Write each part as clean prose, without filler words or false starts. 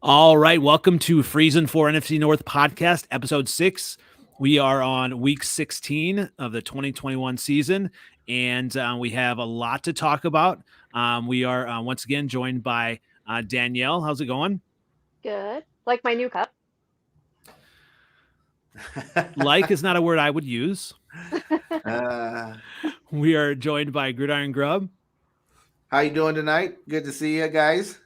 All right, welcome to Freezin for NFC North Podcast, episode 6. We are on week 16 of the 2021 season, and we have a lot to talk about. We are once again joined by Danielle. How's it going? Good. Like my new cup. Like is not a word I would use. Uh, We are joined by Gridiron Grubb. how you doing tonight? Good to see you guys.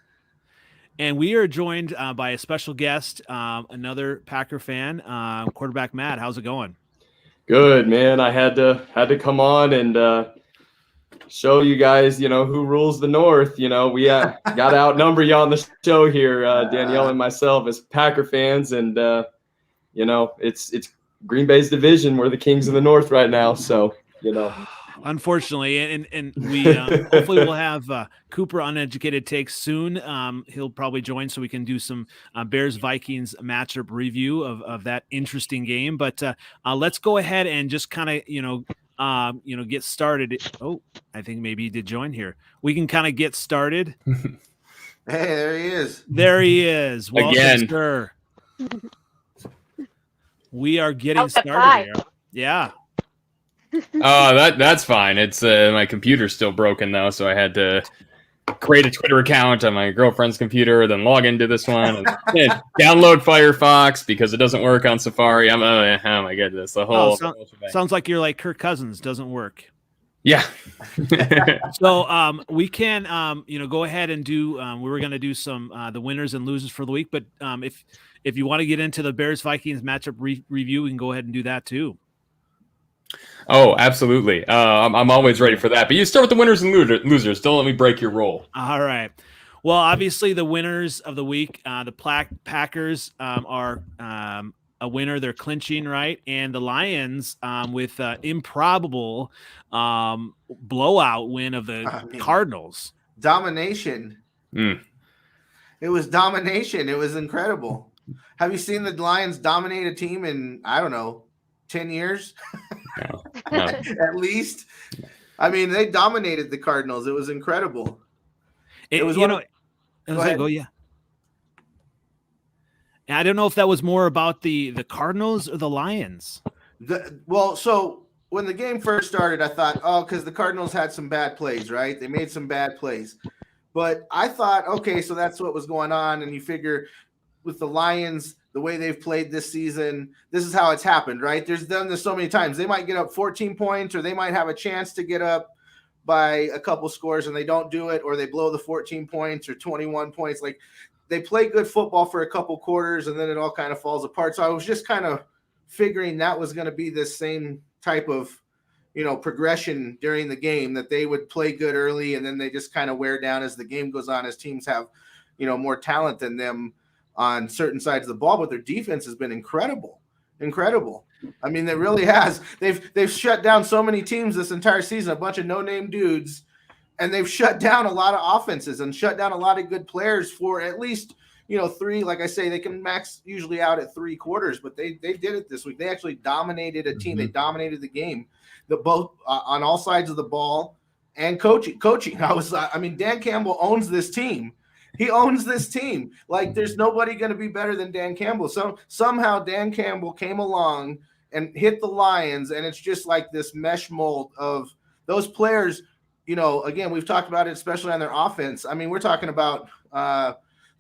And we are joined by a special guest, another Packer fan, quarterback Matt. How's it going? Good, man. I had to come on and show you guys, who rules the North. We got to outnumber you on the show here, Danielle and myself as Packer fans, and it's Green Bay's division. We're the kings of the North right now, so Unfortunately, and we hopefully we'll have Cooper Uneducated Takes soon. He'll probably join so we can do some Bears Vikings matchup review of that interesting game. But let's go ahead and just kind of get started. Oh, I think maybe he did join here. We can kind of get started. Hey, there he is. There he is. Welcome, Again. sir. We are getting How's that started pie? here. Yeah. Oh, that's fine. It's my computer's still broken though, so I had to create a Twitter account on my girlfriend's computer, then log into this one, and download Firefox because it doesn't work on Safari. Oh my goodness, the whole. Sounds like you're like Kirk Cousins. Doesn't work. Yeah. So we can go ahead and do we were going to do some the winners and losers for the week, but if you want to get into the Bears Vikings matchup review, we can go ahead and do that too. Oh, absolutely. I'm always ready for that. But you start with the winners and losers. Don't let me break your role. All right. Well, obviously the winners of the week, the Packers are a winner. They're clinching, right? And the Lions with improbable blowout win of the Cardinals. Domination. It was domination. It was incredible. Have you seen the Lions dominate a team in, 10 years? No. At least. I mean, they dominated the Cardinals. It was incredible. It was yeah. And I don't know if that was more about the Cardinals or the Lions. So when the game first started, I thought, because the Cardinals had some bad plays, right? They made some bad plays. But I thought, okay, so that's what was going on. And you figure with the Lions, the way they've played this season, this is how it's happened, right? There's done this so many times. They might get up 14 points or they might have a chance to get up by a couple scores and they don't do it, or they blow the 14 points or 21 points. Like, they play good football for a couple quarters and then it all kind of falls apart. So I was just kind of figuring that was going to be this same type of, progression during the game, that they would play good early and then they just kind of wear down as the game goes on, as teams have, more talent than them on certain sides of the ball. But their defense has been incredible. I mean, it really has. They've shut down so many teams this entire season, a bunch of no-name dudes, and they've shut down a lot of offenses and shut down a lot of good players for at least, three. Like I say, they can max usually out at 3 quarters, but they did it this week. They actually dominated a team. Mm-hmm. They dominated the game, both on all sides of the ball, and coaching. Dan Campbell owns this team. He owns this team. Like, there's nobody going to be better than Dan Campbell. So somehow Dan Campbell came along and hit the Lions, and it's just like this mesh mold of those players. Again, we've talked about it, especially on their offense. I mean, we're talking about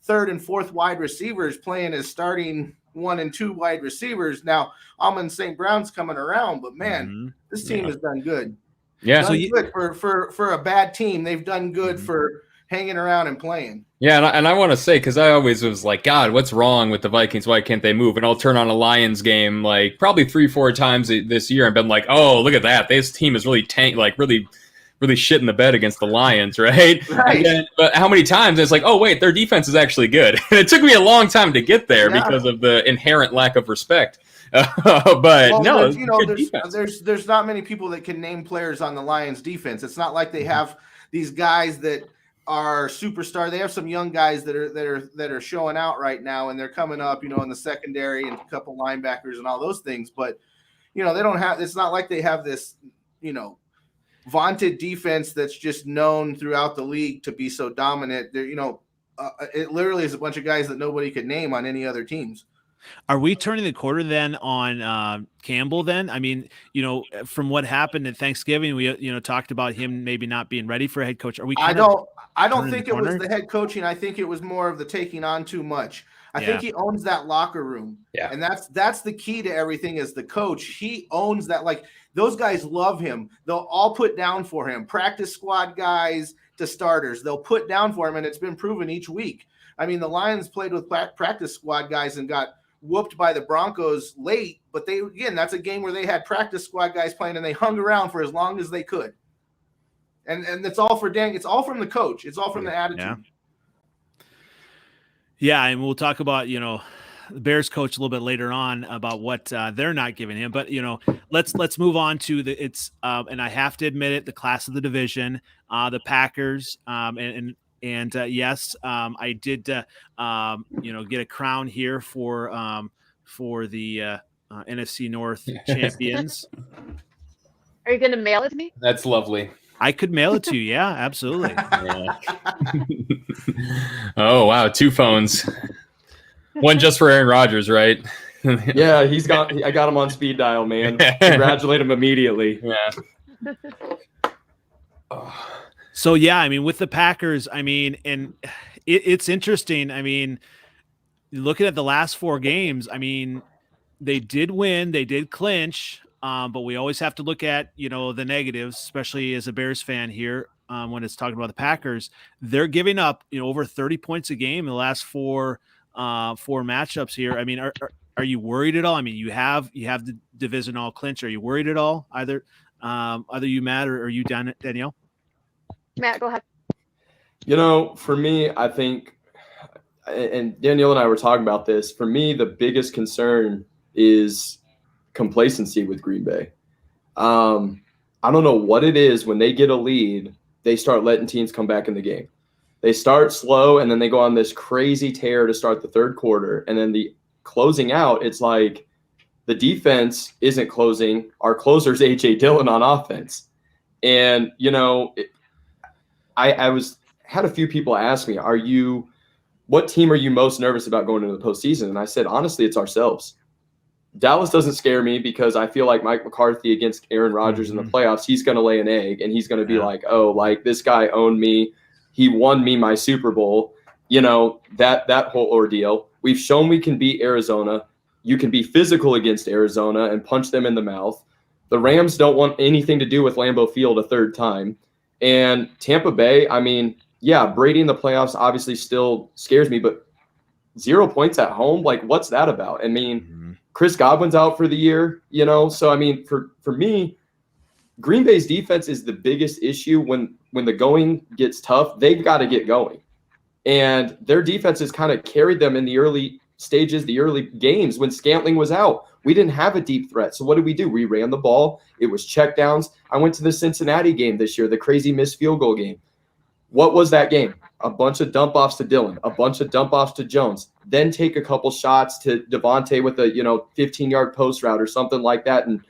third and fourth wide receivers playing as starting 1 and 2 wide receivers. Now, Amon St. Brown's coming around, but man, this team has done good. Yeah. Good for a bad team. They've done good for hanging around and playing. Yeah, and I want to say, because I always was like, God, what's wrong with the Vikings? Why can't they move? And I'll turn on a Lions game like probably 3-4 times this year and been like, oh, look at that. This team is really really shit in the bed against the Lions, right? Right. But how many times it's like, oh, wait, their defense is actually good. And it took me a long time to get there because of the inherent lack of respect. There's not many people that can name players on the Lions defense. It's not like they have these guys that are superstar. They have some young guys that are showing out right now, and they're coming up, in the secondary and a couple linebackers and all those things. But they don't have. It's not like they have this, vaunted defense that's just known throughout the league to be so dominant. They're, it literally is a bunch of guys that nobody could name on any other teams. Are we turning the quarter then on Campbell then? I mean, from what happened at Thanksgiving, we talked about him maybe not being ready for a head coach. Are we? I don't think it was corner? the head coaching. I think it was more of the taking on too much. I think he owns that locker room. Yeah. And that's the key to everything is the coach. He owns that. Like, those guys love him. They'll all put down for him. Practice squad guys to starters. They'll put down for him, and it's been proven each week. I mean, the Lions played with practice squad guys and got whooped by the Broncos late, but that's a game where they had practice squad guys playing and they hung around for as long as they could. And it's all for Dan. It's all from the coach. It's all from the attitude. Yeah, and we'll talk about, the Bears coach a little bit later on about what they're not giving him. But, let's move on to and I have to admit it, the class of the division, the Packers, and yes, I did, get a crown here for the NFC North champions. Are you going to mail it to me? That's lovely. I could mail it to you. Yeah, absolutely. Yeah. Oh, wow. 2 phones. One just for Aaron Rodgers, right? Yeah, I got him on speed dial, man. Congratulate him immediately. Yeah. So, yeah, I mean, with the Packers, I mean, and it's interesting. I mean, looking at the last 4 games, I mean, they did win, they did clinch, but we always have to look at, the negatives, especially as a Bears fan here when it's talking about the Packers. They're giving up, over 30 points a game in the last 4 matchups here. I mean, are you worried at all? I mean, you have the divisional clinch. Are you worried at all? Either you, Matt, or are you, Danielle? Matt, go ahead. For me, I think, and Danielle and I were talking about this, for me, the biggest concern is complacency with Green Bay. I don't know what it is when they get a lead, they start letting teams come back in the game. They start slow, and then they go on this crazy tear to start the third quarter. And then the closing out, it's like the defense isn't closing. Our closer's A.J. Dillon on offense. And, I had a few people ask me, what team are you most nervous about going into the postseason? And I said, honestly, it's ourselves. Dallas doesn't scare me because I feel like Mike McCarthy against Aaron Rodgers in the playoffs, he's going to lay an egg and he's going to be like, oh, like this guy owned me. He won me my Super Bowl, that whole ordeal. We've shown we can beat Arizona. You can be physical against Arizona and punch them in the mouth. The Rams don't want anything to do with Lambeau Field a third time. And Tampa Bay, I mean, yeah, Brady in the playoffs obviously still scares me, but 0 points at home, like what's that about? I mean, Chris Godwin's out for the year, So, I mean, for me, Green Bay's defense is the biggest issue when the going gets tough. They've got to get going. And their defense has kind of carried them in the early stages, the early games when Scantling was out. We didn't have a deep threat. So what did we do? We ran the ball. It was checkdowns. I went to the Cincinnati game this year, the crazy missed field goal game. What was that game? A bunch of dump offs to Dillon, a bunch of dump offs to Jones, then take a couple shots to Devontae with a 15-yard post route or something like that, and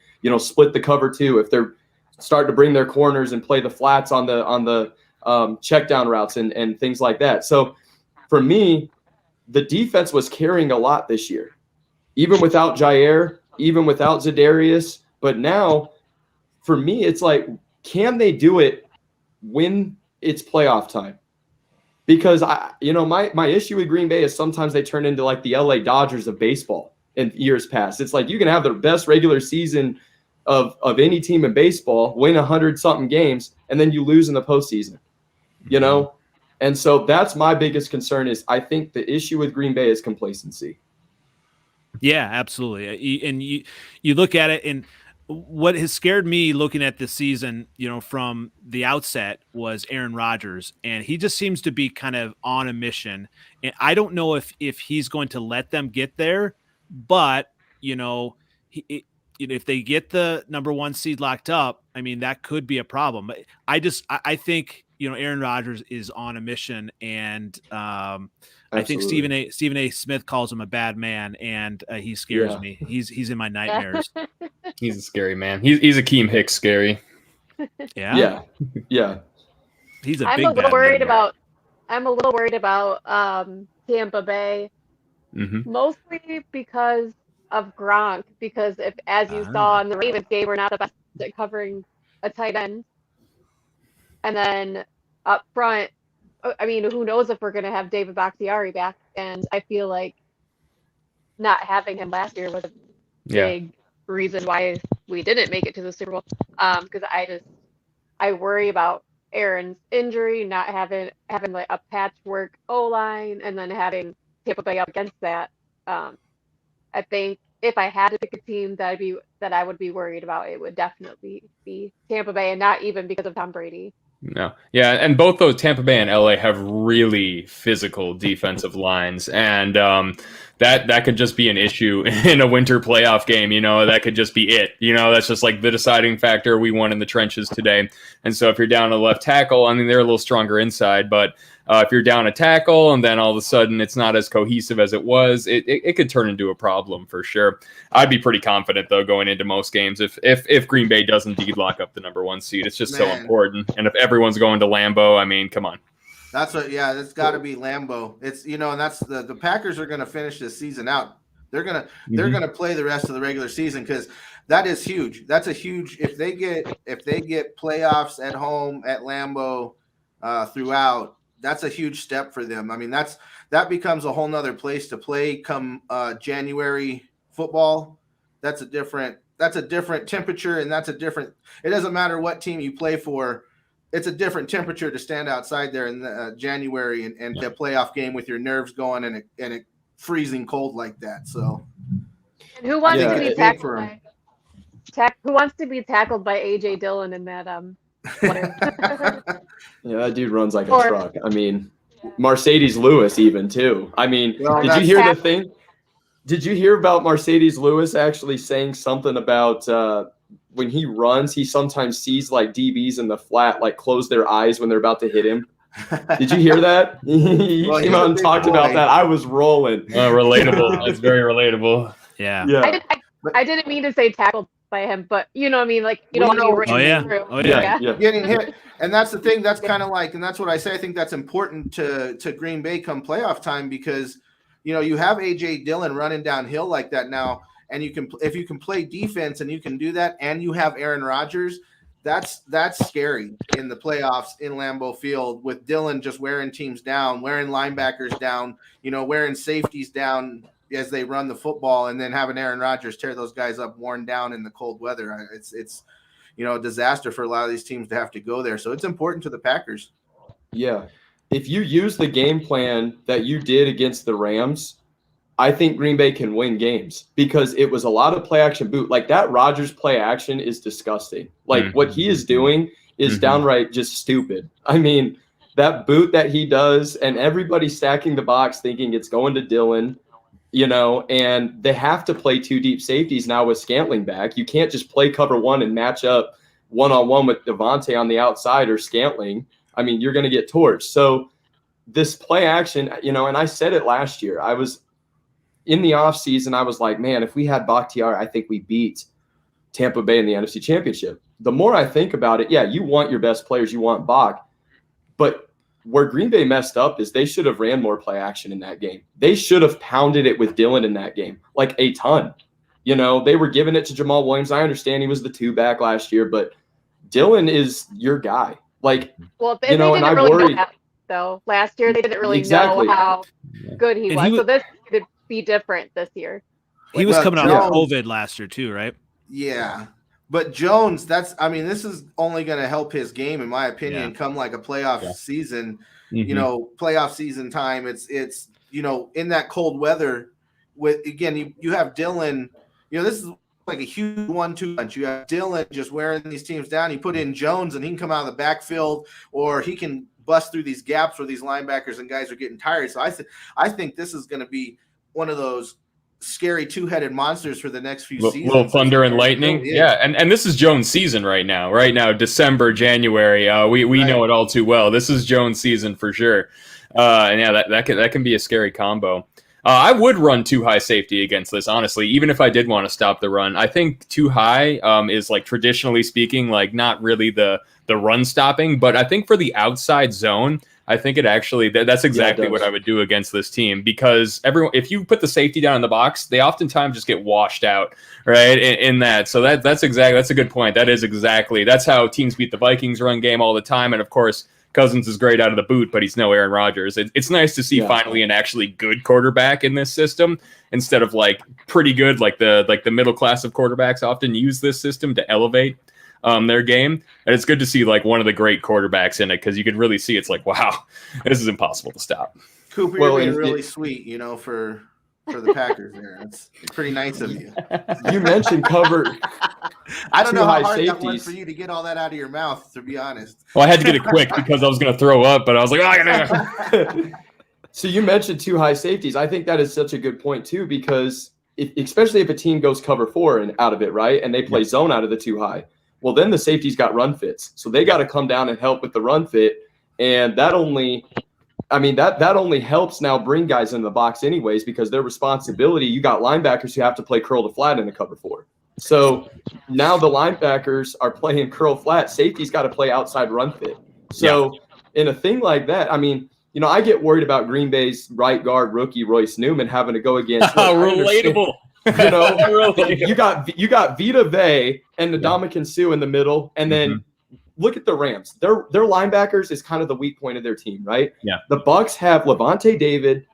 split the cover too if they're starting to bring their corners and play the flats on the check down routes and things like that. So for me, the defense was carrying a lot this year, even without Jair, even without Za'Darius. But now, for me, it's like, can they do it when it's playoff time? Because my issue with Green Bay is sometimes they turn into like the LA Dodgers of baseball in years past. It's like you can have the best regular season of any team in baseball, win 100-something games, and then you lose in the postseason. And so that's my biggest concern is I think the issue with Green Bay is complacency. Yeah, absolutely. And you look at it, and what has scared me looking at this season, from the outset was Aaron Rodgers, and he just seems to be kind of on a mission. And I don't know if he's going to let them get there, but if they get the number 1 seed locked up, I mean, that could be a problem. But I think, Aaron Rodgers is on a mission, and I think Stephen A. Smith calls him a bad man, and he scares me. He's in my nightmares. He's a scary man. He's Akeem Hicks scary. Yeah. Yeah. I'm a little worried about I'm a little worried about Tampa Bay, mostly because of Gronk. Because if, as you saw in the Ravens game, we're not the best at covering a tight end. And then up front, I mean, who knows if we're going to have David Bakhtiari back? And I feel like not having him last year was a big reason why we didn't make it to the Super Bowl. Because I worry about Aaron's injury, not having like a patchwork O-line, and then having Tampa Bay up against that. I think if I had to pick a team that I would be worried about, it would definitely be Tampa Bay, and not even because of Tom Brady. No. Yeah, and both those Tampa Bay and LA have really physical defensive lines, and that could just be an issue in a winter playoff game. That could just be it. That's just like the deciding factor. We won in the trenches today, and so if you're down a left tackle, I mean, they're a little stronger inside, but if you're down a tackle and then all of a sudden it's not as cohesive as it was, it could turn into a problem for sure. I'd be pretty confident though going into most games if Green Bay does indeed lock up the number 1 seed. It's just so important, and if everyone's going to Lambeau, I mean, come on. That's it's got to be Lambeau. It's and that's the Packers are going to finish this season out. They're gonna play the rest of the regular season because that is huge. That's a huge if they get playoffs at home at Lambeau throughout. That's a huge step for them. I mean, that becomes a whole nother place to play come January football. That's a different temperature, and it doesn't matter what team you play for. It's a different temperature to stand outside there in January and play a playoff game with your nerves going and it freezing cold like that. So, and who wants to be tackled by AJ Dillon in that Yeah, that dude runs like a truck. I mean, Mercedes Lewis even too. I mean, did you hear the thing? Did you hear about Mercedes Lewis actually saying something about when he runs, he sometimes sees like DBs in the flat, like close their eyes when they're about to hit him. Did you hear that? He came out and talked about that. I was rolling. Relatable. That's very relatable. Yeah. I didn't mean to say tackled by him, but you know what I mean? Like, you don't want to be through. Getting hit. And that's the thing. That's kind of like, and that's what I say. I think that's important to Green Bay come playoff time because, you have AJ Dillon running downhill like that now. And if you can play defense and you can do that, and you have Aaron Rodgers, that's scary in the playoffs in Lambeau Field with Dillon just wearing teams down, wearing linebackers down, wearing safeties down as they run the football, and then having Aaron Rodgers tear those guys up, worn down in the cold weather. It's a disaster for a lot of these teams to have to go there. So it's important to the Packers. Yeah. If you use the game plan that you did against the Rams, I think Green Bay can win games because it was a lot of play action boot. Like that Rodgers play action is disgusting. Like what he is doing is downright just stupid. I mean, that boot that he does and everybody stacking the box thinking it's going to Dillon, and they have to play 2 deep safeties now with Scantling back. You can't just play cover 1 and match up one-on-one with Devontae on the outside or Scantling. I mean, you're going to get torched. So this play action, and I said it last year, I was in the offseason, I was like, man, if we had Bakhtiari, I think we beat Tampa Bay in the NFC Championship. The more I think about it, you want your best players, you want Bach. But where Green Bay messed up is they should have ran more play action in that game. They should have pounded it with Dillon in that game, like a ton. They were giving it to Jamal Williams. I understand he was the 2-back last year, but Dillon is your guy. Like, well, they didn't really know that, though. Last year, they didn't really know how good he was. So this could be different this year. He was coming off COVID last year too, right? Yeah. But Jones, this is only going to help his game, in my opinion, come like a playoff season, playoff season time. It's in that cold weather with, again, you have Dillon, this is like a huge 1-2 punch. You have Dillon just wearing these teams down. You put in Jones and he can come out of the backfield, or he can bust through these gaps where these linebackers and guys are getting tired. So I think this is going to be one of those scary 2-headed monsters for the next few seasons. Little thunder and lightning. Yeah. And this is Jones season right now, December, January. We know it all too well. This is Jones season for sure. That can be a scary combo. I would run too high safety against this, honestly, even if I did want to stop the run. I think too high is, like, traditionally speaking, like, not really the run stopping, but I think for the outside zone, I think it actually that's exactly what I would do against this team, because if you put the safety down in the box, they oftentimes just get washed out, right? In that. So that's a good point. That's how teams beat the Vikings run game all the time. And of course, Cousins is great out of the boot, but he's no Aaron Rodgers. It's nice to see finally an actually good quarterback in this system instead of like pretty good, like the middle class of quarterbacks often use this system to elevate their game. And it's good to see like one of the great quarterbacks in it, because you can really see it's like, wow, this is impossible to stop. Cooper, you're being really sweet, for the Packers there. It's pretty nice of you. You mentioned cover. I don't know how hard safeties. that was for you to get all that out of your mouth, to be honest. Well, I had to get it quick because I was going to throw up, but I was like, oh, So you mentioned 2 high safeties. I think that is such a good point too, because especially if a team goes cover 4 and out of it, right, and they play zone out of the 2 high, well, then the safeties got run fits, so they got to come down and help with the run fit, and that only helps now bring guys in the box anyways, because their responsibility. You got linebackers who have to play curl to flat in the cover 4. So now the linebackers are playing curl flat. Safety's got to play outside run fit. So in a thing like that, I get worried about Green Bay's right guard rookie Royce Newman having to go against. Relatable. You got Vita Vea and Ndamukong Suh in the middle, and then look at the Rams. Their linebackers is kind of the weak point of their team, right? Yeah. The Bucs have Levante David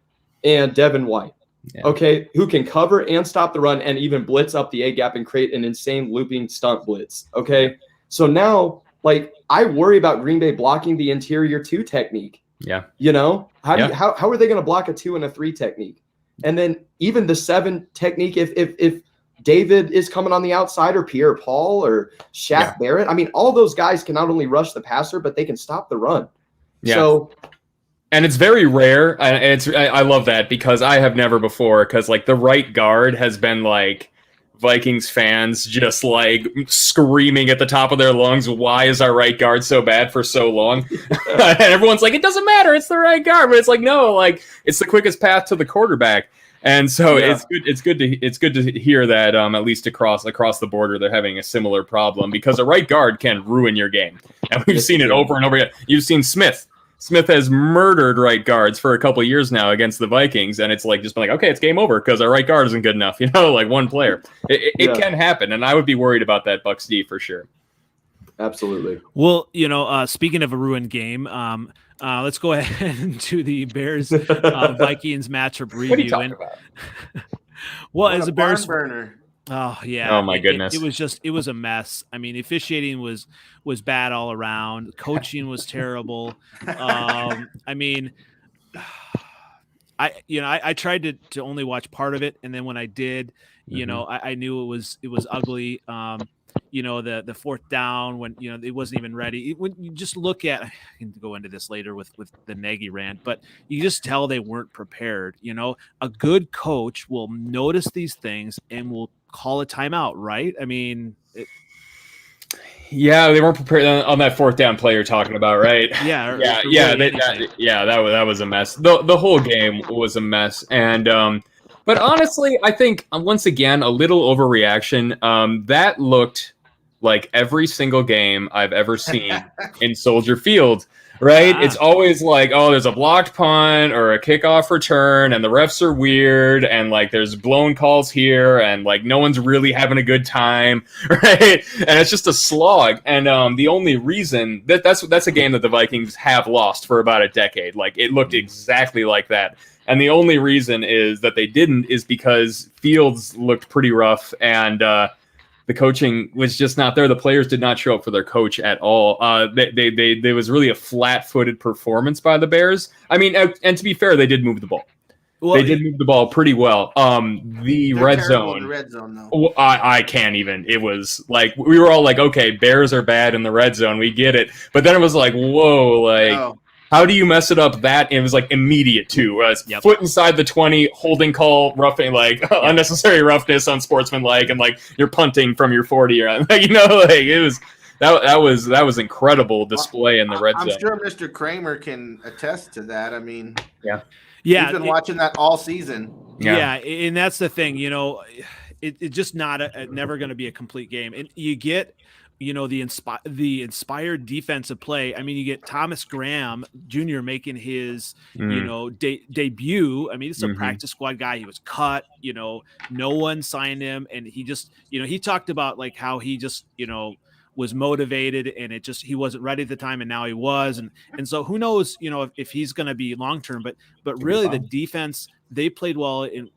and Devin White. Yeah. Okay, who can cover and stop the run and even blitz up the A gap and create an insane looping stunt blitz. Okay, so now I worry about Green Bay blocking the interior 2 technique. Yeah. How are they going to block a 2 and a 3 technique? And then even the 7 technique, if David is coming on the outside, or Pierre Paul or Shaq Barrett, all those guys can not only rush the passer, but they can stop the run. Yeah. So. And it's very rare, and I love that, because I have never before, because like the right guard has been like Vikings fans just like screaming at the top of their lungs, why is our right guard so bad for so long? And everyone's like, it doesn't matter, it's the right guard. But it's like, no, like it's the quickest path to the quarterback. And so it's good to hear that at least across the border they're having a similar problem, because a right guard can ruin your game. And we've seen it over and over again. You've seen Smith has murdered right guards for a couple of years now against the Vikings, and it's like just been like, okay, it's game over because our right guard isn't good enough, like one player. It can happen, and I would be worried about that Bucs D for sure. Absolutely. Well, speaking of a ruined game, let's go ahead into the Bears Vikings matchup review. What are you talking about? Well, as a Bears burner. Oh yeah. Oh my goodness. It was a mess. Officiating was bad all around. Coaching was terrible. I tried to only watch part of it, and then when I did, I knew it was ugly. The fourth down when it wasn't even ready. When you just look at, I can go into this later with the Nagy rant, but you just tell they weren't prepared. A good coach will notice these things and will call a timeout, right? Yeah, they weren't prepared on that fourth down play you're talking about, right? Yeah, that was a mess. The whole game was a mess, and but honestly, I think once again a little overreaction. That looked like every single game I've ever seen in Soldier Field. Right? It's always like, oh, there's a blocked punt or a kickoff return, and the refs are weird, and like there's blown calls here, and like no one's really having a good time, right? And it's just a slog. And the only reason that's a game that the Vikings have lost for about a decade. Like it looked exactly like that. And the only reason is that they didn't is because Fields looked pretty rough, and the coaching was just not there. The players did not show up for their coach at all. There was really a flat-footed performance by the Bears. And to be fair, they did move the ball. Well, they did move the ball pretty well. The red zone. In the red zone, though. I can't even. It was like we were all like, okay, Bears are bad in the red zone. We get it. But then it was like, whoa, like. Oh. How do you mess it up that? It was like immediate too. Foot inside the 20, holding call, roughing, like unnecessary roughness, unsportsmanlike, and like you're punting from your 40 or it was that was incredible display in the red zone. I'm sure Mr. Kramer can attest to that. Yeah, he's been watching that all season. Yeah, and that's the thing. It's just never going to be a complete game, and you get the inspired defensive play. I mean, you get Thomas Graham Jr. making his debut. I mean, it's a practice squad guy. He was cut. No one signed him, and he just he talked about like how he just was motivated, and he wasn't ready at the time, and now he was, and so who knows if he's going to be long term. But really, the defense, they played well in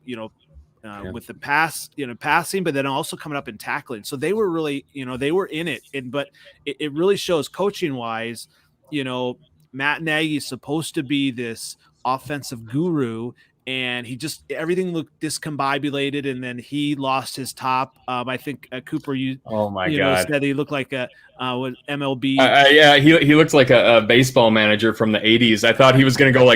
with the passing, but then also coming up and tackling. So they were really, they were in it. But it really shows coaching wise, Matt Nagy's supposed to be this offensive guru, and everything looked discombobulated, and then he lost his top. I think Cooper, God, said he looked like a MLB. Yeah, he looks like a baseball manager from the 80s. I thought he was gonna go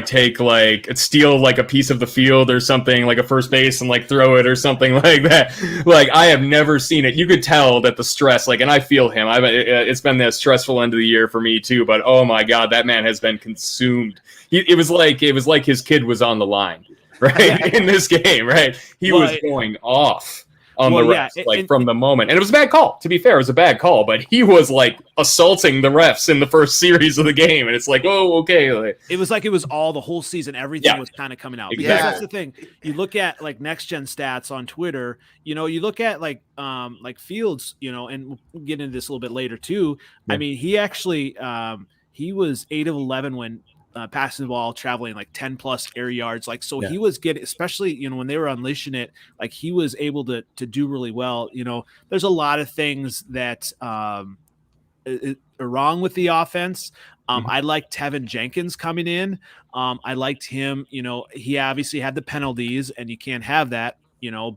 steal like a piece of the field or something, like a first base, and like throw it or something like that. Like, I have never seen it. You could tell that the stress, and I feel him. It's been the stressful end of the year for me too. But oh my God, that man has been consumed. It was like his kid was on the line. Right, in this game, right? He was going off on the refs, from the moment. And it was a bad call. To be fair, it was a bad call, but he was like assaulting the refs in the first series of the game. And it's like, oh, okay. It was like it was the whole season. Everything was kind of coming out. Exactly. Because that's the thing. You look at like next gen stats on Twitter, you look at like Fields, and we'll get into this a little bit later too. Yeah. I mean, he actually he was 8 of 11 when passing the ball, traveling like 10 plus air yards. He was getting, especially, when they were unleashing it, like he was able to do really well. There's a lot of things that are wrong with the offense. I liked Tevin Jenkins coming in. I liked him, he obviously had the penalties, and you can't have that,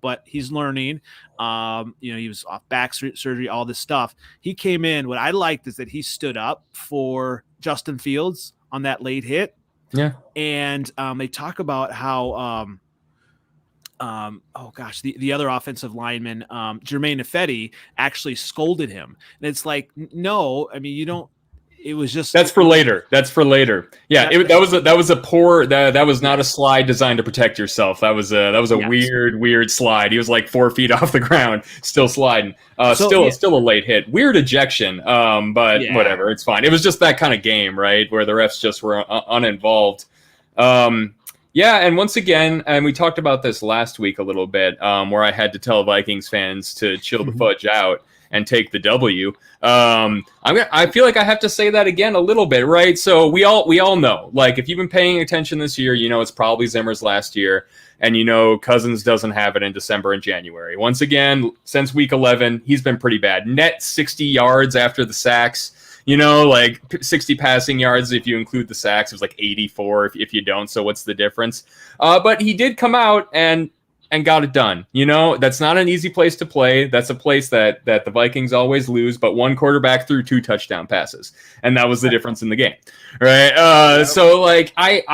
but he's learning. He was off back surgery, all this stuff. He came in. What I liked is that he stood up for Justin Fields on that late hit. Yeah. And they talk about how, the other offensive lineman, Jermaine Ifedi, actually scolded him. And it's like, no, I mean, you don't, it was just. That's for later. Yeah. That was not a slide designed to protect yourself. That was a weird slide. He was like 4 feet off the ground, still sliding. Still a late hit. Weird ejection. But whatever, it's fine. It was just that kind of game, right, where the refs just were uninvolved. Yeah, and once again, and we talked about this last week a little bit, where I had to tell Vikings fans to chill the fudge out and take the W. I feel like I have to say that again a little bit, right? So we all know, like, if you've been paying attention this year, it's probably Zimmer's last year, and Cousins doesn't have it in December and January. Once again, since week 11, he's been pretty bad. Net 60 yards after the sacks. 60 passing yards if you include the sacks. It was like 84 if you don't. So what's the difference? But he did come out and got it done. That's not an easy place to play. That's a place that the Vikings always lose, but one quarterback threw 2 touchdown passes, and that was the difference in the game, right? So like I've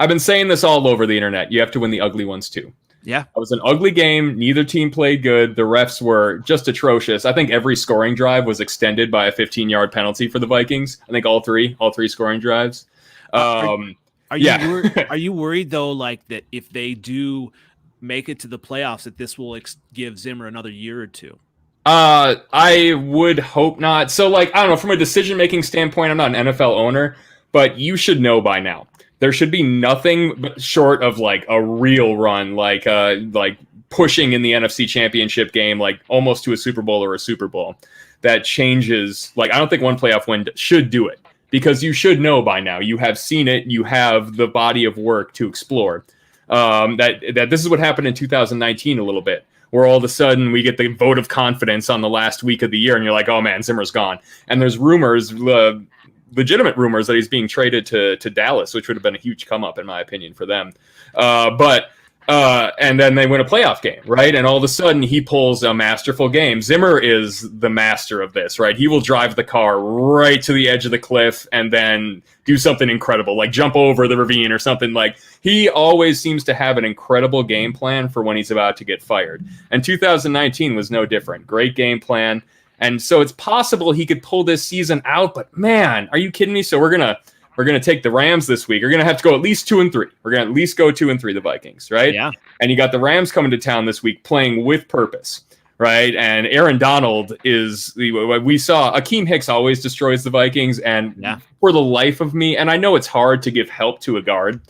been saying this all over the internet. You have to win the ugly ones too. Yeah. It was an ugly game. Neither team played good. The refs were just atrocious. I think every scoring drive was extended by a 15-yard penalty for the Vikings. I think all three scoring drives. Are you worried though, like that if they do make it to the playoffs, that this will give Zimmer another year or two? I would hope not. So like, I don't know, from a decision-making standpoint, I'm not an NFL owner, but you should know by now. There should be nothing short of like a real run, like pushing in the NFC Championship game, like almost to a Super Bowl or a Super Bowl, that changes. Like, I don't think one playoff win should do it, because you should know by now. You have seen it. You have the body of work to explore. That this is what happened in 2019 a little bit, where all of a sudden we get the vote of confidence on the last week of the year, and you're like, oh man, Zimmer's gone. And there's rumors, legitimate rumors, that he's being traded to Dallas, which would have been a huge come up in my opinion for them. And then they win a playoff game, right? And all of a sudden he pulls a masterful game. Zimmer is the master of this, right? He will drive the car right to the edge of the cliff and then do something incredible, like jump over the ravine or something. Like, he always seems to have an incredible game plan for when he's about to get fired. And 2019 was no different. Great game plan. And so it's possible he could pull this season out, but man, are you kidding me? So we're gonna take the Rams this week. We're gonna have to go at least 2-3. We're gonna at least go 2-3, the Vikings, right? Yeah. And you got the Rams coming to town this week, playing with purpose, right? And Aaron Donald is we saw Akeem Hicks always destroys the Vikings, and for the life of me, and I know it's hard to give help to a guard,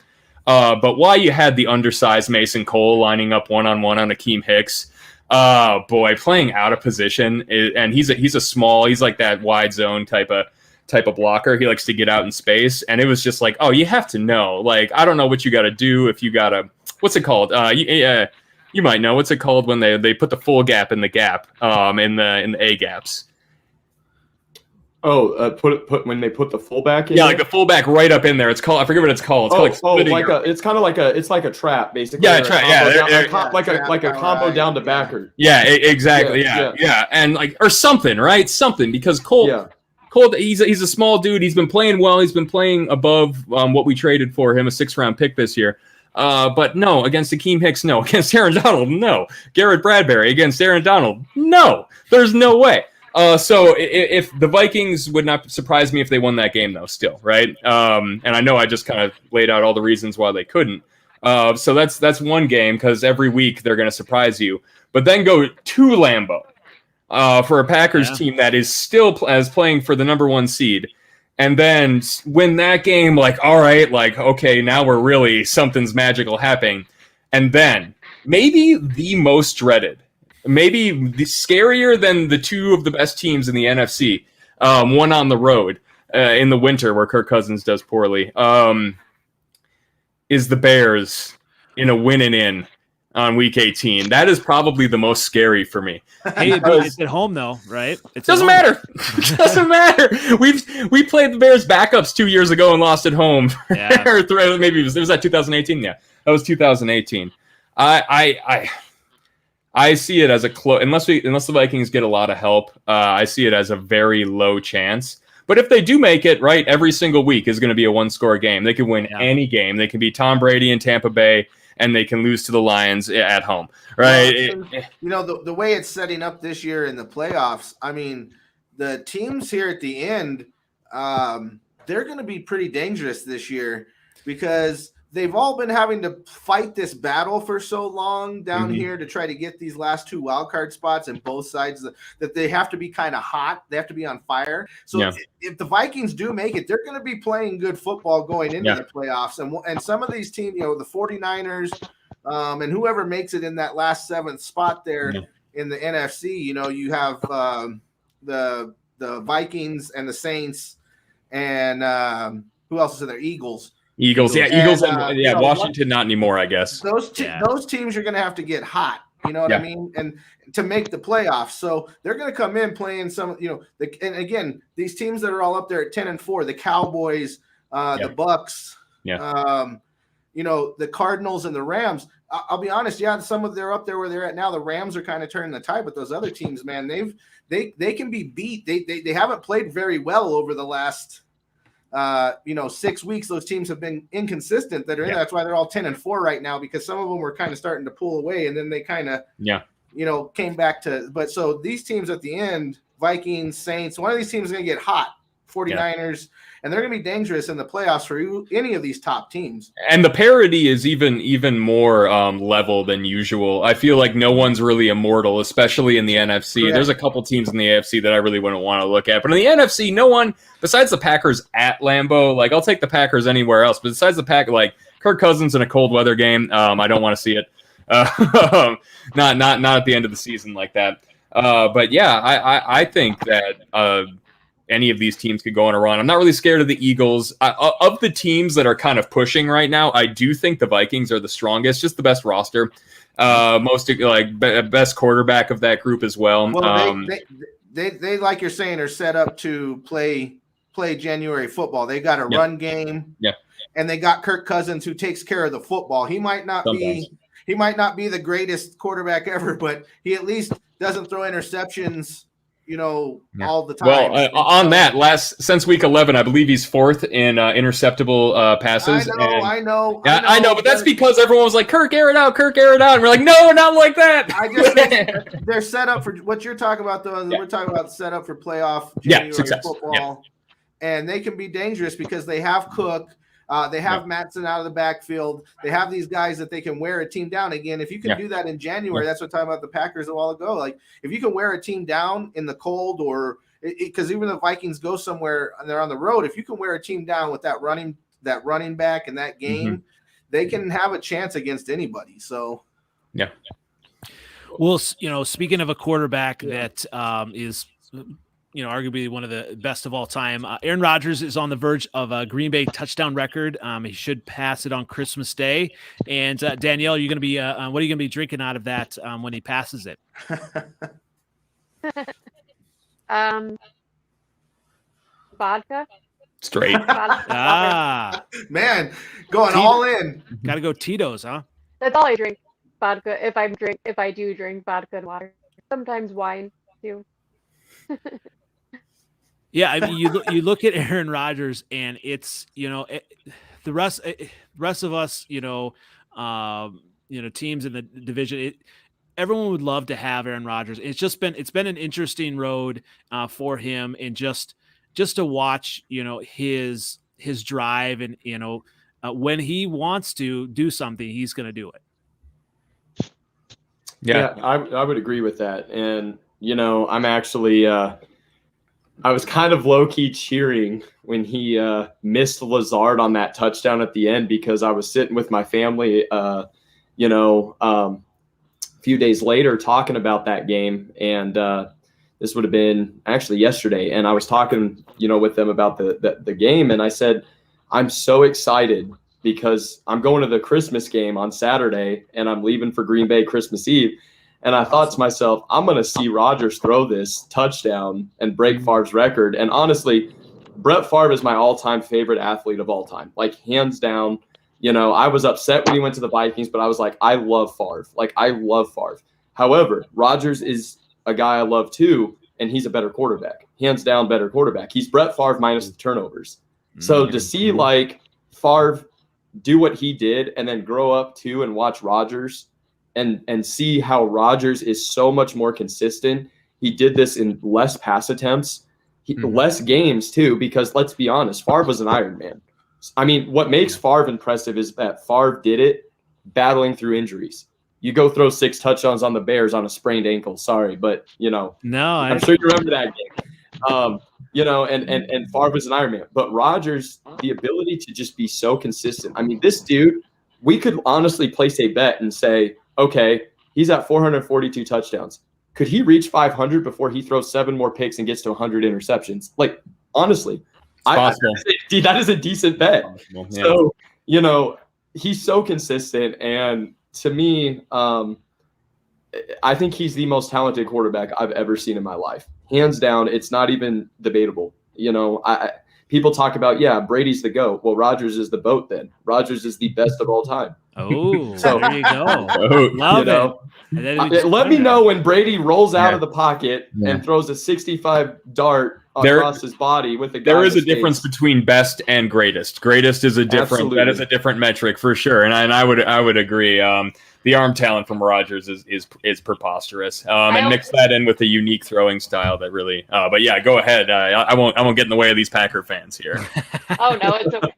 but why you had the undersized Mason Cole lining up one-on-one on Akeem Hicks, playing out of position, and he's a small, he's like that wide zone type of blocker. He likes to get out in space, and it was just like, oh, you have to know. Like, I don't know what you got to do if you got to, what's it called? You might know what's it called when they put the full gap in the gap, in the A gaps. Oh, put when they put the fullback in. Yeah, like the fullback right up in there. It's called, I forget what it's called. It's it's like a trap, basically. Yeah, a trap. Like a combo down to backer. Yeah, exactly. Yeah, and like, or something, right? Something, because Cole, he's a small dude. He's been playing well. He's been playing above what we traded for him, a 6th-round pick this year. But no, against Akeem Hicks, no. Against Aaron Donald, no. Garrett Bradbury against Aaron Donald, no. There's no way. So if the Vikings would not surprise me if they won that game, though, still, right? And I know I just kind of laid out all the reasons why they couldn't. So that's one game, because every week they're going to surprise you. But then go to Lambeau for a Packers team that is still playing for the number 1 seed. And then win that game, like, all right, like, okay, now we're really, something's magical happening. And then maybe the most dreaded, maybe the scarier than the 2 of the best teams in the NFC, one on the road in the winter where Kirk Cousins does poorly, is the Bears in a win and in on week 18. That is probably the most scary for me. Hey, but it's at home though, right? It doesn't matter. It doesn't matter. We played the Bears backups 2 years ago and lost at home. Yeah. Or maybe it was that 2018. Yeah, that was 2018. I see it as a close, unless the Vikings get a lot of help. I see it as a very low chance. But if they do make it, right, every single week is going to be a 1-score game. They can win any game. They can be Tom Brady in Tampa Bay, and they can lose to the Lions at home, right? The way it's setting up this year in the playoffs, I mean, the teams here at the end, they're going to be pretty dangerous this year, because they've all been having to fight this battle for so long down here to try to get these last 2 wildcard spots, and both sides that they have to be kind of hot. They have to be on fire. So if the Vikings do make it, they're going to be playing good football going into the playoffs. And some of these teams, the 49ers and whoever makes it in that last 7th spot there in the NFC, you have the Vikings and the Saints, and who else is in there? Eagles, and Washington not anymore, I guess. Those teams are going to have to get hot, you know what I mean, and to make the playoffs. So they're going to come in playing some, and again, these teams that are all up there at 10-4, the Cowboys, the Bucks, the Cardinals and the Rams. I'll be honest, they're up there where they're at now. The Rams are kind of turning the tide, but those other teams, man, they can be beat. They haven't played very well over the last 6 weeks. Those teams have been inconsistent. That's why they're all 10-4 right now, because some of them were kind of starting to pull away, and then they kind of came back to. But so these teams at the end, Vikings, Saints, one of these teams is going to get hot. 49ers, and they're going to be dangerous in the playoffs for any of these top teams. And the parity is even more level than usual. I feel like no one's really immortal, especially in the NFC. Correct. There's a couple teams in the AFC that I really wouldn't want to look at. But in the NFC, no one, besides the Packers at Lambeau, like, I'll take the Packers anywhere else. But besides the Pack, like Kirk Cousins in a cold weather game, I don't want to see it. Not at the end of the season like that. But yeah, I think that any of these teams could go on a run. I'm not really scared of the Eagles. Of the teams that are kind of pushing right now, I do think the Vikings are the strongest, just the best roster, best quarterback of that group as well. They like you're saying, are set up to play January football. They got a run game, and they got Kirk Cousins, who takes care of the football. He might not be the greatest quarterback ever, but he at least doesn't throw interceptions all the time. Well, on that, since week 11, I believe he's 4th in interceptable passes. I know. But that's because everyone was like, Kirk, air it out. And we're like, no, not like that. I just think they're set up for what you're talking about, though. We're talking about set up for playoff January football. And they can be dangerous because they have Cook. They have Mattson out of the backfield. They have these guys that they can wear a team down. Again, if you can do that in January, that's what I'm talking about the Packers a while ago. Like, if you can wear a team down in the cold, or because even the Vikings go somewhere and they're on the road, if you can wear a team down with that running back in that game, they can have a chance against anybody. So, yeah. Well, speaking of a quarterback that is, arguably one of the best of all time, Aaron Rodgers is on the verge of a Green Bay touchdown record. He should pass it on Christmas Day. And Danielle, are you going to be what are you going to be drinking out of that when he passes it? Vodka. Straight. Man, going all in. Got to go Tito's, huh? That's all I drink. Vodka. If I do drink vodka and water, sometimes wine too. Yeah, I mean, you look at Aaron Rodgers, and it's the rest of us, teams in the division. Everyone would love to have Aaron Rodgers. It's been an interesting road for him, and just to watch his drive, and when he wants to do something, he's going to do it. Yeah, I would agree with that, and I'm actually. I was kind of low-key cheering when he missed Lazard on that touchdown at the end, because I was sitting with my family, a few days later talking about that game. And this would have been actually yesterday. And I was talking, with them about the game. And I said, I'm so excited because I'm going to the Christmas game on Saturday and I'm leaving for Green Bay Christmas Eve. And I thought to myself, I'm going to see Rodgers throw this touchdown and break Favre's record. And honestly, Brett Favre is my all-time favorite athlete of all time. Like, hands down. I was upset when he went to the Vikings, but I was like, I love Favre. Like, I love Favre. However, Rodgers is a guy I love too, and he's a better quarterback. Hands down, better quarterback. He's Brett Favre minus the turnovers. So to see, like, Favre do what he did and then grow up too and watch Rodgers and see how Rodgers is so much more consistent. He did this in less pass attempts, less games too, because let's be honest, Favre was an Iron Man. I mean, what makes Favre impressive is that Favre did it battling through injuries. You go throw 6 touchdowns on the Bears on a sprained ankle. Sorry, but I'm sure you remember that game. And Favre was an Iron Man. But Rodgers, the ability to just be so consistent. I mean, this dude, we could honestly place a bet and say, okay, he's at 442 touchdowns. Could he reach 500 before he throws 7 more picks and gets to 100 interceptions? Like, honestly, that is a decent bet. Yeah. So, he's so consistent. And to me, I think he's the most talented quarterback I've ever seen in my life. Hands down, it's not even debatable. People talk about, Brady's the GOAT. Well, Rodgers is the BOAT then. Rodgers is the best of all time. Oh, so there you go. Love it. Let me know when Brady rolls out of the pocket and throws a 65 dart across his body with the guy. There is a difference between best and greatest. Greatest is a different. That is a different metric for sure, and I would agree. The arm talent from Rodgers is preposterous, and mix that in with the unique throwing style that really. But yeah, go ahead. I won't get in the way of these Packer fans here. Oh no, it's okay.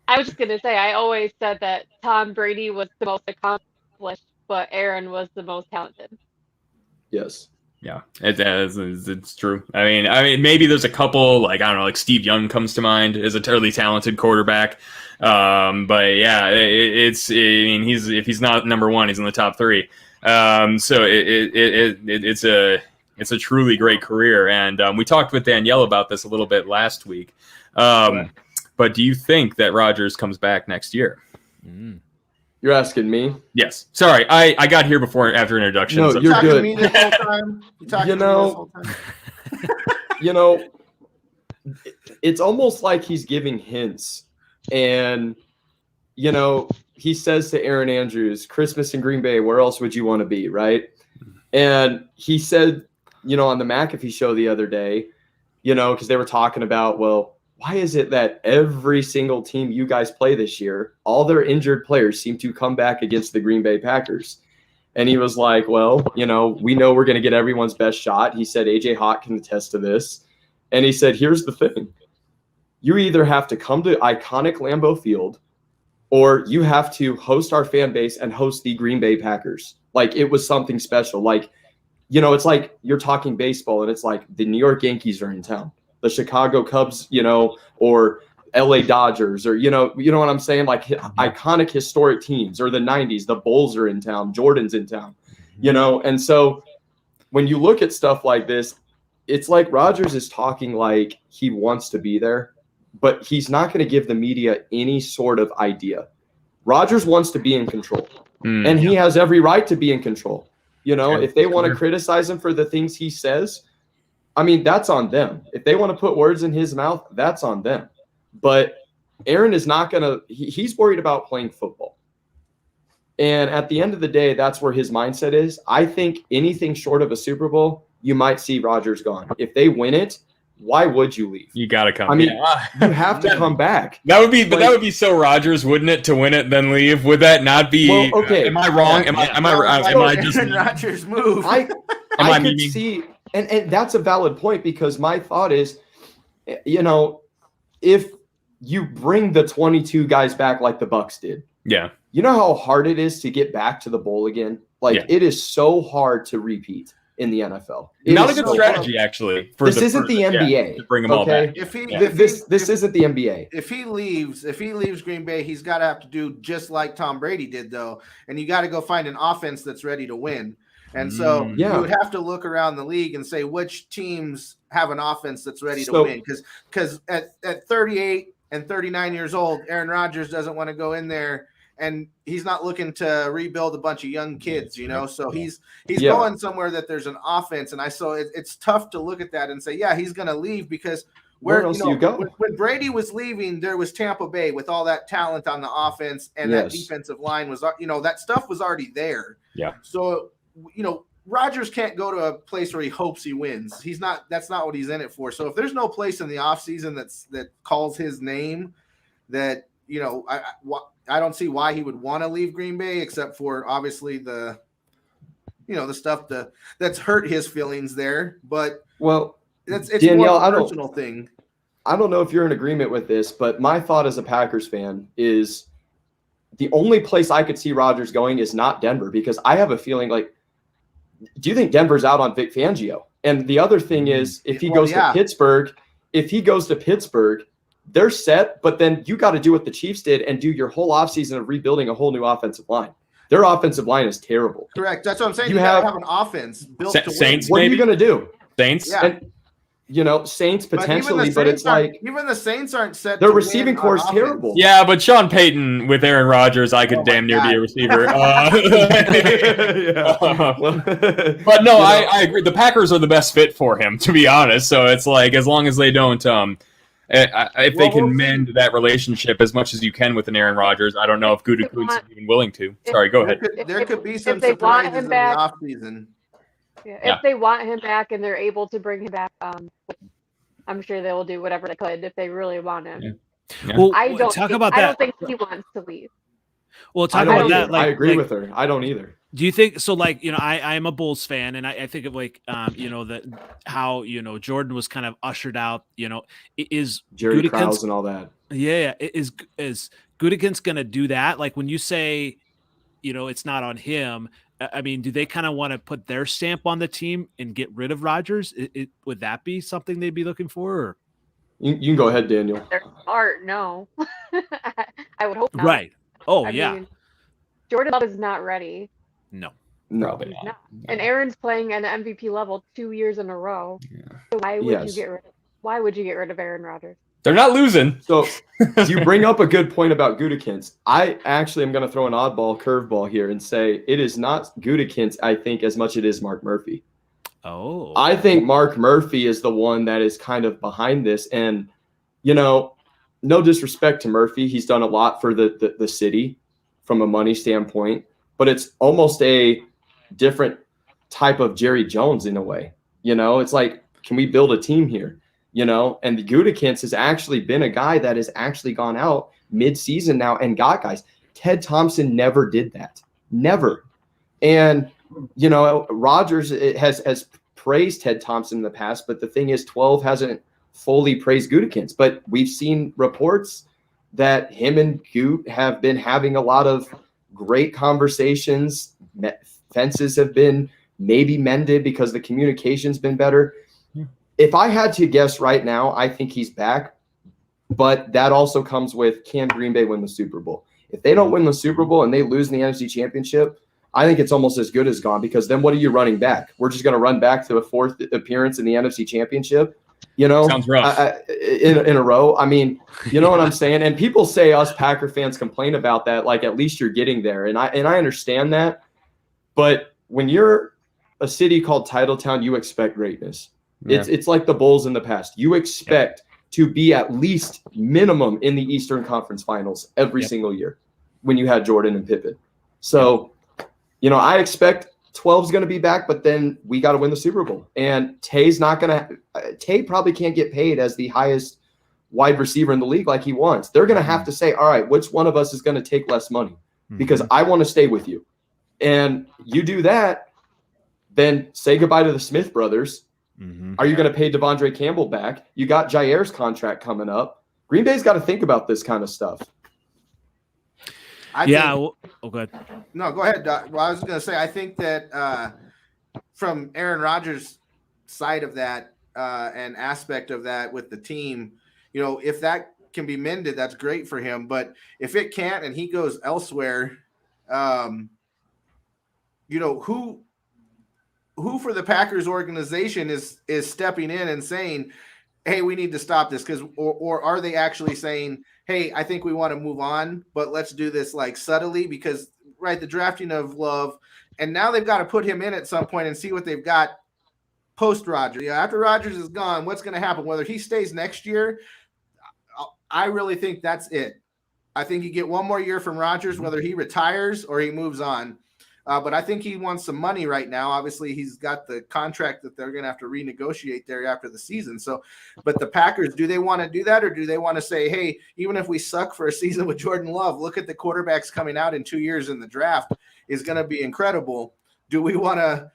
I was just gonna say, I always said that Tom Brady was the most accomplished, but Aaron was the most talented. Yes. Yeah, it's true. I mean, maybe there's a couple, like, I don't know, like Steve Young comes to mind as a totally talented quarterback. But yeah, if he's not number one, he's in the top 3. So it's a truly great career. And we talked with Daniele about this a little bit last week. But do you think that Rodgers comes back next year? You're asking me? Yes. Sorry, I got here after introductions. No, you're good. To me this whole time? It's almost like he's giving hints. And, he says to Aaron Andrews, Christmas in Green Bay, where else would you want to be, right? And he said, on the McAfee show the other day, because they were talking about, well, why is it that every single team you guys play this year, all their injured players seem to come back against the Green Bay Packers? And he was like, well, we know we're going to get everyone's best shot. He said, AJ Hawk can attest to this. And he said, here's the thing. you either have to come to iconic Lambeau Field or you have to host our fan base and host the Green Bay Packers. Like, it was something special. Like, you know, it's like you're talking baseball and it's like the New York Yankees are in town, the Chicago Cubs, you know, or LA Dodgers, or, you know what I'm saying? Like iconic historic teams, or the 90s, the Bulls are in town, Jordan's in town, you know? And so when you look at stuff like this, it's like Rodgers is talking like he wants to be there, but he's not going to give the media any sort of idea. Rodgers wants to be in control, and he has every right to be in control. You know, if they want to criticize him for the things he says, I mean, that's on them. If they want to put words in his mouth, that's on them. But Aaron is not going to – he's worried about playing football. And at the end of the day, that's where his mindset is. I think anything short of a Super Bowl, you might see Rodgers gone. If they win it, why would you leave? You got to come. I mean, you have to come back. That would be, but that would be so Rodgers, wouldn't it, to win it then leave? Would that not be? Well, okay. Am I wrong? Am I just Rodgers move? I could see, and that's a valid point, because my thought is, you know, if you bring the 22 guys back like the Bucs did, yeah, you know how hard it is to get back to the bowl again. Like it is so hard to repeat in the NFL. Not a good strategy, actually. This isn't the NBA. To bring them all back. This isn't the NBA. If he leaves Green Bay, he's got to have to do just like Tom Brady did, though, and you got to go find an offense that's ready to win. And so you would have to look around the league and say which teams have an offense that's ready to win. Because at 38 and 39 years old, Aaron Rodgers doesn't want to go in there, and he's not looking to rebuild a bunch of young kids, you know. So he's going somewhere that there's an offense, and it's tough to look at that and say, yeah, he's going to leave, because where else do you go? When Brady was leaving, there was Tampa Bay with all that talent on the offense, and that defensive line was, you know, that stuff was already there. Yeah. So, you know, Rodgers can't go to a place where he hopes he wins. That's not what he's in it for. So if there's no place in the offseason that calls his name, that, you know, I don't see why he would want to leave Green Bay, except for obviously the stuff that's hurt his feelings there. But it's Danielle, more of a personal thing. I don't know if you're in agreement with this, but my thought as a Packers fan is the only place I could see Rodgers going is not Denver, because I have a feeling like, do you think Denver's out on Vic Fangio? And the other thing is, if he goes to Pittsburgh, they're set, but then you got to do what the Chiefs did and do your whole offseason of rebuilding a whole new offensive line. Their offensive line is terrible. Correct. That's what I'm saying. You have an offense built to Saints. win. What are you going to do? Saints? Yeah. And, you know, Saints potentially, but it's like even the Saints aren't set. Their receiving core is terrible. Yeah, but Sean Payton with Aaron Rodgers, I could damn near be a receiver. But no, I agree. The Packers are the best fit for him, to be honest. So it's like, as long as they don't, if they can mend that relationship as much as you can with an Aaron Rodgers, I don't know if Gutekunst is even willing to. Sorry, go ahead. There could be some surprises in the offseason. Yeah, if they want him back and they're able to bring him back, I'm sure they will do whatever they could if they really want him. Yeah. Well, I don't think he wants to leave. Well, talk about that. I agree with her. I don't either. Do you think so? Like, you know, I am a Bulls fan, and I think of like, you know, that how, you know, Jordan was kind of ushered out. You know, is Jerry Krause and all that. Yeah, is Gutekunst going to do that? Like, when you say, you know, it's not on him. I mean, do they kind of want to put their stamp on the team and get rid of Rodgers? Would that be something they'd be looking for? Or? You can go ahead, Daniel. They're smart. No, I would hope not. Right. Oh, I mean, Jordan Love is not ready. No. Probably not. No. And Aaron's playing at an MVP level 2 years in a row. Yeah. So why would you get rid of Aaron Rodgers? They're not losing. So you bring up a good point about Gutekunst. I actually am going to throw an oddball curveball here and say it is not Gutekunst, I think, as much it is Mark Murphy. Oh. I think Mark Murphy is the one that is kind of behind this. And, you know, no disrespect to Murphy. He's done a lot for the city from a money standpoint. But it's almost a different type of Jerry Jones in a way. You know, it's like, can we build a team here? You know, and the Gutekunst has actually been a guy that has actually gone out mid-season now and got guys. Ted Thompson never did that. Never. And, you know, Rodgers has praised Ted Thompson in the past, but the thing is 12 hasn't fully praise Gutekunst, but we've seen reports that him and Goot have been having a lot of great conversations. Fences have been maybe mended because the communication's been better. If I had to guess right now, I think he's back, but that also comes with, can Green Bay win the Super Bowl? If they don't win the Super Bowl and they lose in the NFC Championship, I think it's almost as good as gone, because then what are you running back? We're just going to run back to a fourth appearance in the NFC Championship, Sounds rough. In a row. I mean, you know what I'm saying? And people say us Packer fans complain about that, like at least you're getting there. And I understand that. But when you're a city called Titletown, you expect greatness. Yeah. It's like the Bulls in the past. You expect to be at least minimum in the Eastern Conference Finals every single year when you had Jordan and Pippen. So, I expect 12's going to be back, but then we got to win the Super Bowl. And Tay's not going to – Tay probably can't get paid as the highest wide receiver in the league like he wants. They're going to have to say, all right, which one of us is going to take less money? Because I want to stay with you. And you do that, then say goodbye to the Smith brothers. Are you going to pay Devondre Campbell back? You got Jair's contract coming up. Green Bay's got to think about this kind of stuff. Go ahead. No, go ahead, Doc. Well, I was going to say, I think that from Aaron Rodgers' side of that and aspect of that with the team, if that can be mended, that's great for him. But if it can't and he goes elsewhere, who for the Packers organization is stepping in and saying, hey, we need to stop this? Or are they actually saying, hey, I think we want to move on, but let's do this like subtly, because the drafting of Love, and now they've got to put him in at some point and see what they've got post Rodgers. After Rodgers is gone, what's going to happen? Whether he stays next year, I really think that's it. I think you get one more year from Rodgers, whether he retires or he moves on. But I think he wants some money right now. Obviously, he's got the contract that they're going to have to renegotiate there after the season. So, but the Packers, do they want to do that, or do they want to say, hey, even if we suck for a season with Jordan Love, look at the quarterbacks coming out in 2 years in the draft is going to be incredible. Do we want to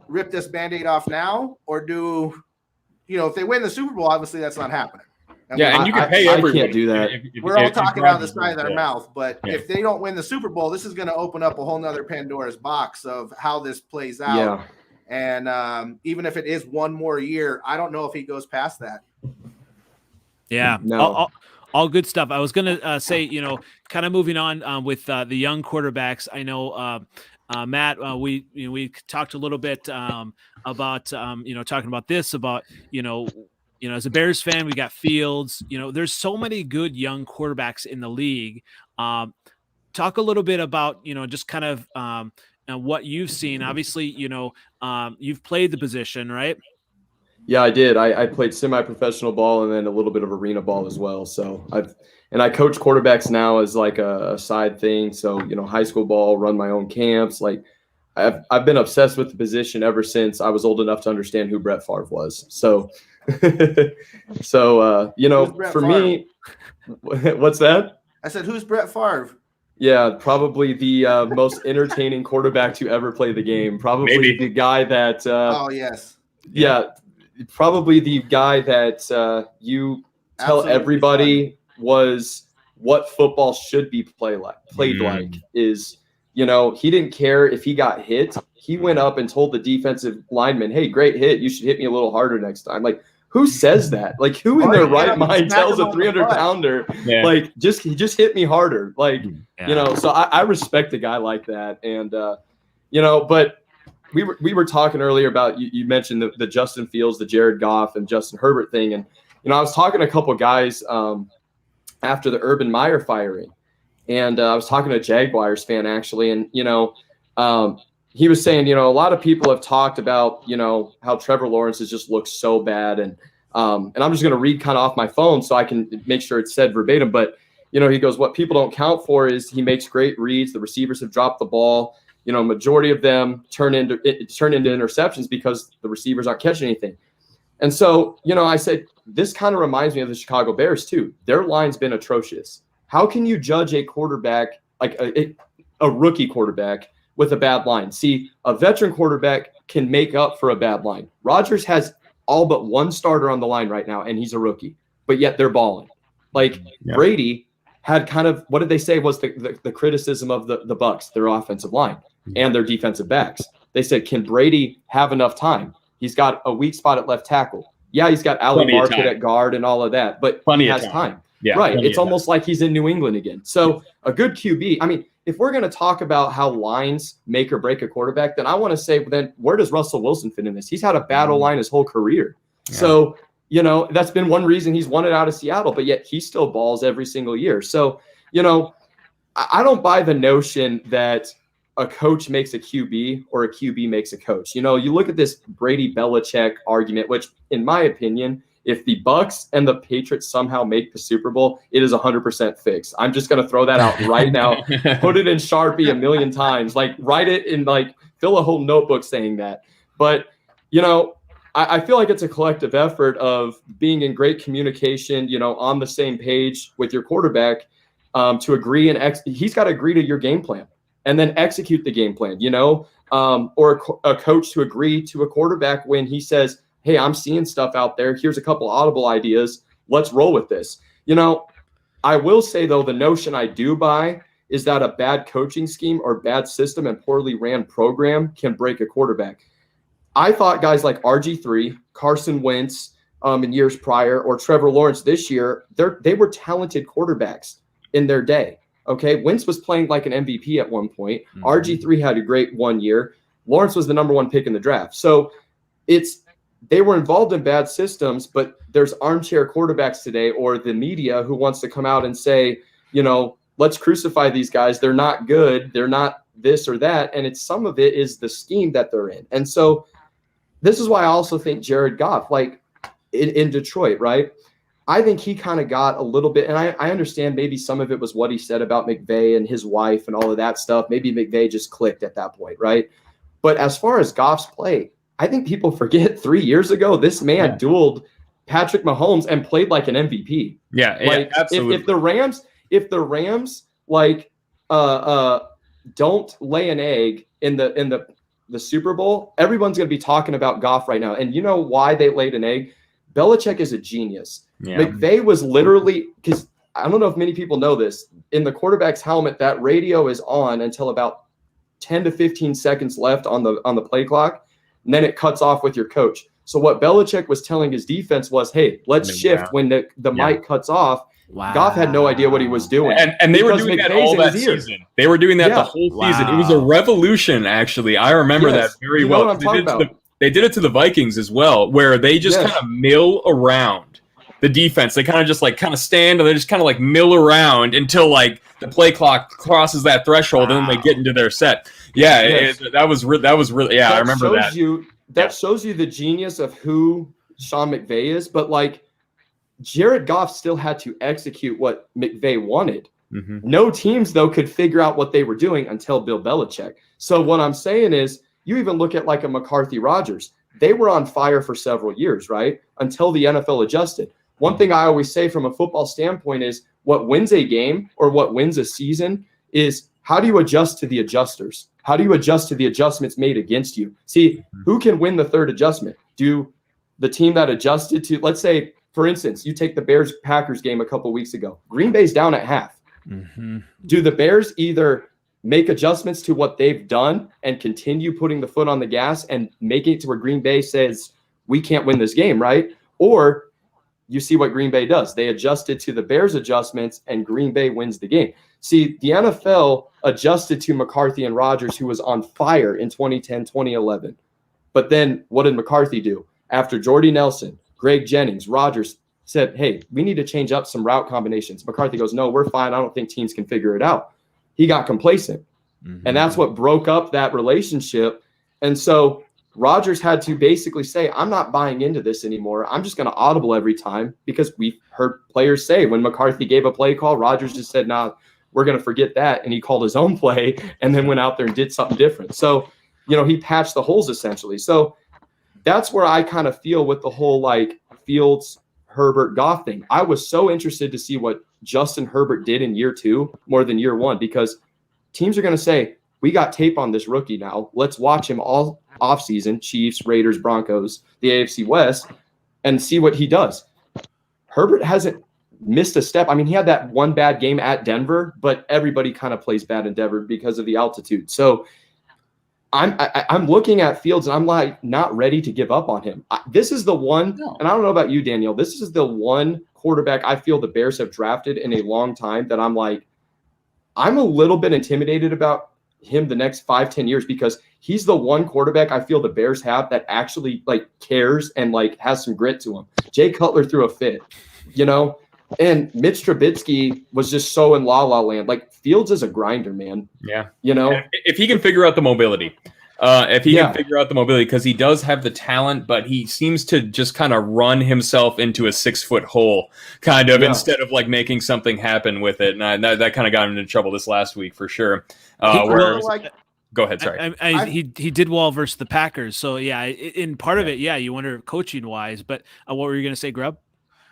rip this Band-Aid off now, or if they win the Super Bowl, obviously that's not happening. And you can pay everybody. I can't do that. We're all talking out of the side of our mouth, but if they don't win the Super Bowl, this is going to open up a whole nother Pandora's box of how this plays out. Yeah. And even if it is one more year, I don't know if he goes past that. Yeah. No. All good stuff. I was going to say, kind of moving on with the young quarterbacks. I know, Matt, we talked a little bit about, talking about this, about, as a Bears fan, we got Fields. There's so many good young quarterbacks in the league. Talk a little bit about, just kind of what you've seen. Obviously, you've played the position, right? Yeah, I did. I played semi-professional ball and then a little bit of arena ball as well. So I coach quarterbacks now as like a side thing. So, high school ball, run my own camps. Like I've been obsessed with the position ever since I was old enough to understand who Brett Favre was. So, for me, what's that? I said, who's Brett Favre? Yeah, probably the most entertaining quarterback to ever play the game. Probably the guy that. Oh yes. Yeah, probably the guy that you tell Absolutely everybody was what football should be played like. Is he didn't care if he got hit. He went up and told the defensive lineman, "Hey, great hit. You should hit me a little harder next time." Like, who says that? Like, who in their right mind tells a 300-pounder, like, just hit me harder? Like, so I respect a guy like that. And, but we were talking earlier about, you mentioned the Justin Fields, the Jared Goff and Justin Herbert thing. And, I was talking to a couple of guys after the Urban Meyer firing. And I was talking to a Jaguars fan, actually. And, he was saying, a lot of people have talked about, how Trevor Lawrence has just looked so bad. And I'm just going to read kind of off my phone so I can make sure it's said verbatim. But, he goes, what people don't count for is he makes great reads. The receivers have dropped the ball. Majority of them turn into interceptions because the receivers aren't catching anything. And so, I said, this kind of reminds me of the Chicago Bears too. Their line's been atrocious. How can you judge a quarterback, like a rookie quarterback, with a bad line? See, a veteran quarterback can make up for a bad line. Rodgers has all but one starter on the line right now, and he's a rookie, but yet they're balling. Like Brady had kind of, what did they say was the criticism of the Bucs, their offensive line and their defensive backs. They said, can Brady have enough time? He's got a weak spot at left tackle. Yeah, he's got Ali Market at guard and all of that, but he has time. Yeah, right. It's almost like he's in New England again. So a good QB, I mean, if we're going to talk about how lines make or break a quarterback, then I want to say, then where does Russell Wilson fit in this? He's had a battle line his whole career. Yeah. So, you know, that's been one reason he's won it out of Seattle, but yet he still balls every single year. So, you know, I don't buy the notion that a coach makes a QB or a QB makes a coach. You know, you look at this Brady Belichick argument, which in my opinion, if the Bucs and the Patriots somehow make the Super Bowl, it is 100% fixed. I'm just going to throw that out right now. Put it in Sharpie 1,000,000 times. Like, write it in, like, fill a whole notebook saying that. But, you know, I feel like it's a collective effort of being in great communication, you know, on the same page with your quarterback to agree and he's got to agree to your game plan and then execute the game plan, you know, or a coach to agree to a quarterback when he says, hey, I'm seeing stuff out there. Here's a couple audible ideas. Let's roll with this. You know, I will say, though, the notion I do buy is that a bad coaching scheme or bad system and poorly ran program can break a quarterback. I thought guys like RG3, Carson Wentz in years prior, or Trevor Lawrence this year, they were talented quarterbacks in their day. Okay, Wentz was playing like an MVP at one point. Mm-hmm. RG3 had a great 1 year. Lawrence was the number one pick in the draft. So they were involved in bad systems, but there's armchair quarterbacks today or the media who wants to come out and say, you know, let's crucify these guys. They're not good. They're not this or that. And some of it is the scheme that they're in. And so this is why I also think Jared Goff, like in Detroit, right? I think he kind of got a little bit, and I understand maybe some of it was what he said about McVay and his wife and all of that stuff. Maybe McVay just clicked at that point, right? But as far as Goff's play, I think people forget 3 years ago, this man dueled Patrick Mahomes and played like an MVP. Yeah, like, absolutely. If the Rams like don't lay an egg in the Super Bowl, everyone's going to be talking about Goff right now. And you know why they laid an egg? Belichick is a genius. Yeah. McVay was literally, because I don't know if many people know this, in the quarterback's helmet, that radio is on until about 10 to 15 seconds left on the play clock. And then it cuts off with your coach. So what Belichick was telling his defense was, hey, let's shift when the mic cuts off. Wow. Goff had no idea what he was doing. And they were doing that all that season. They were doing that the whole season. It was a revolution, actually. I remember that very well. They did it to the Vikings as well, where they just kind of mill around the defense. They kind of stand and they just kind of like mill around until like the play clock crosses that threshold and then they get into their set. Yeah, that was really I remember that. That shows you the genius of who Sean McVay is, but like Jared Goff still had to execute what McVay wanted. Mm-hmm. No teams, though, could figure out what they were doing until Bill Belichick. So what I'm saying is, you even look at like a McCarthy Rodgers. They were on fire for several years, right? Until the NFL adjusted. One thing I always say from a football standpoint is what wins a game or what wins a season is how do you adjust to the adjusters? How do you adjust to the adjustments made against you? See, who can win the third adjustment? Do the team that adjusted to, let's say, for instance, you take the Bears-Packers game a couple weeks ago. Green Bay's down at half. Mm-hmm. Do the Bears either make adjustments to what they've done and continue putting the foot on the gas and making it to where Green Bay says, we can't win this game, right? Or you see what Green Bay does. They adjusted to the Bears' adjustments and Green Bay wins the game. See, the NFL adjusted to McCarthy and Rodgers, who was on fire in 2010, 2011. But then what did McCarthy do? After Jordy Nelson, Greg Jennings, Rodgers said, hey, we need to change up some route combinations. McCarthy goes, no, we're fine. I don't think teams can figure it out. He got complacent. Mm-hmm. And that's what broke up that relationship. And so Rodgers had to basically say, I'm not buying into this anymore. I'm just going to audible every time, because we've heard players say when McCarthy gave a play call, Rodgers just said, nah, we're going to forget that. And he called his own play and then went out there and did something different. So, you know, he patched the holes essentially. So that's where I kind of feel with the whole like Fields, Herbert, Goff thing. I was so interested to see what Justin Herbert did in year 2 more than year 1, because teams are going to say, we got tape on this rookie now. Let's watch him all offseason, Chiefs, Raiders, Broncos, the AFC West, and see what he does. Herbert hasn't missed a step. I mean, he had that one bad game at Denver, but everybody kind of plays bad in Denver because of the altitude. So I'm looking at Fields, and I'm like not ready to give up on him. This is the one, and I don't know about you, Danielle, this is the one quarterback I feel the Bears have drafted in a long time that I'm like, I'm a little bit intimidated about him the next 5-10 years, because he's the one quarterback I feel the Bears have that actually like cares and like has some grit to him. Jay Cutler threw a fit, and Mitch Trubisky was just so in la land. Like, Fields is a grinder, man. Yeah. If he can figure out the mobility, because he does have the talent, but he seems to just kind of run himself into a 6-foot hole kind of instead of like making something happen with it. And that kind of got him into trouble this last week for sure. Go ahead. Sorry. He did well versus the Packers. So yeah, in part of it, you wonder coaching wise, but what were you going to say, Grubb?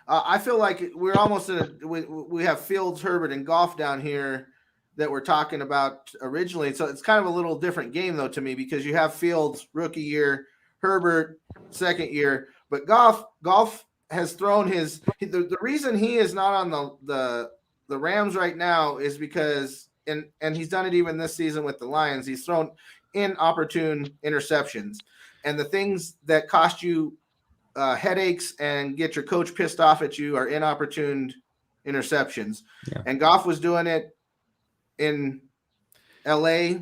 I feel like we're almost we have Fields, Herbert, and Goff down here that we're talking about originally. So it's kind of a little different game though to me, because you have Fields rookie year, Herbert second year, but Goff has thrown the reason he is not on the Rams right now is because and he's done it even this season with the Lions. He's thrown inopportune interceptions, and the things that cost you headaches and get your coach pissed off at you are inopportune interceptions. Yeah. And Goff was doing it in LA,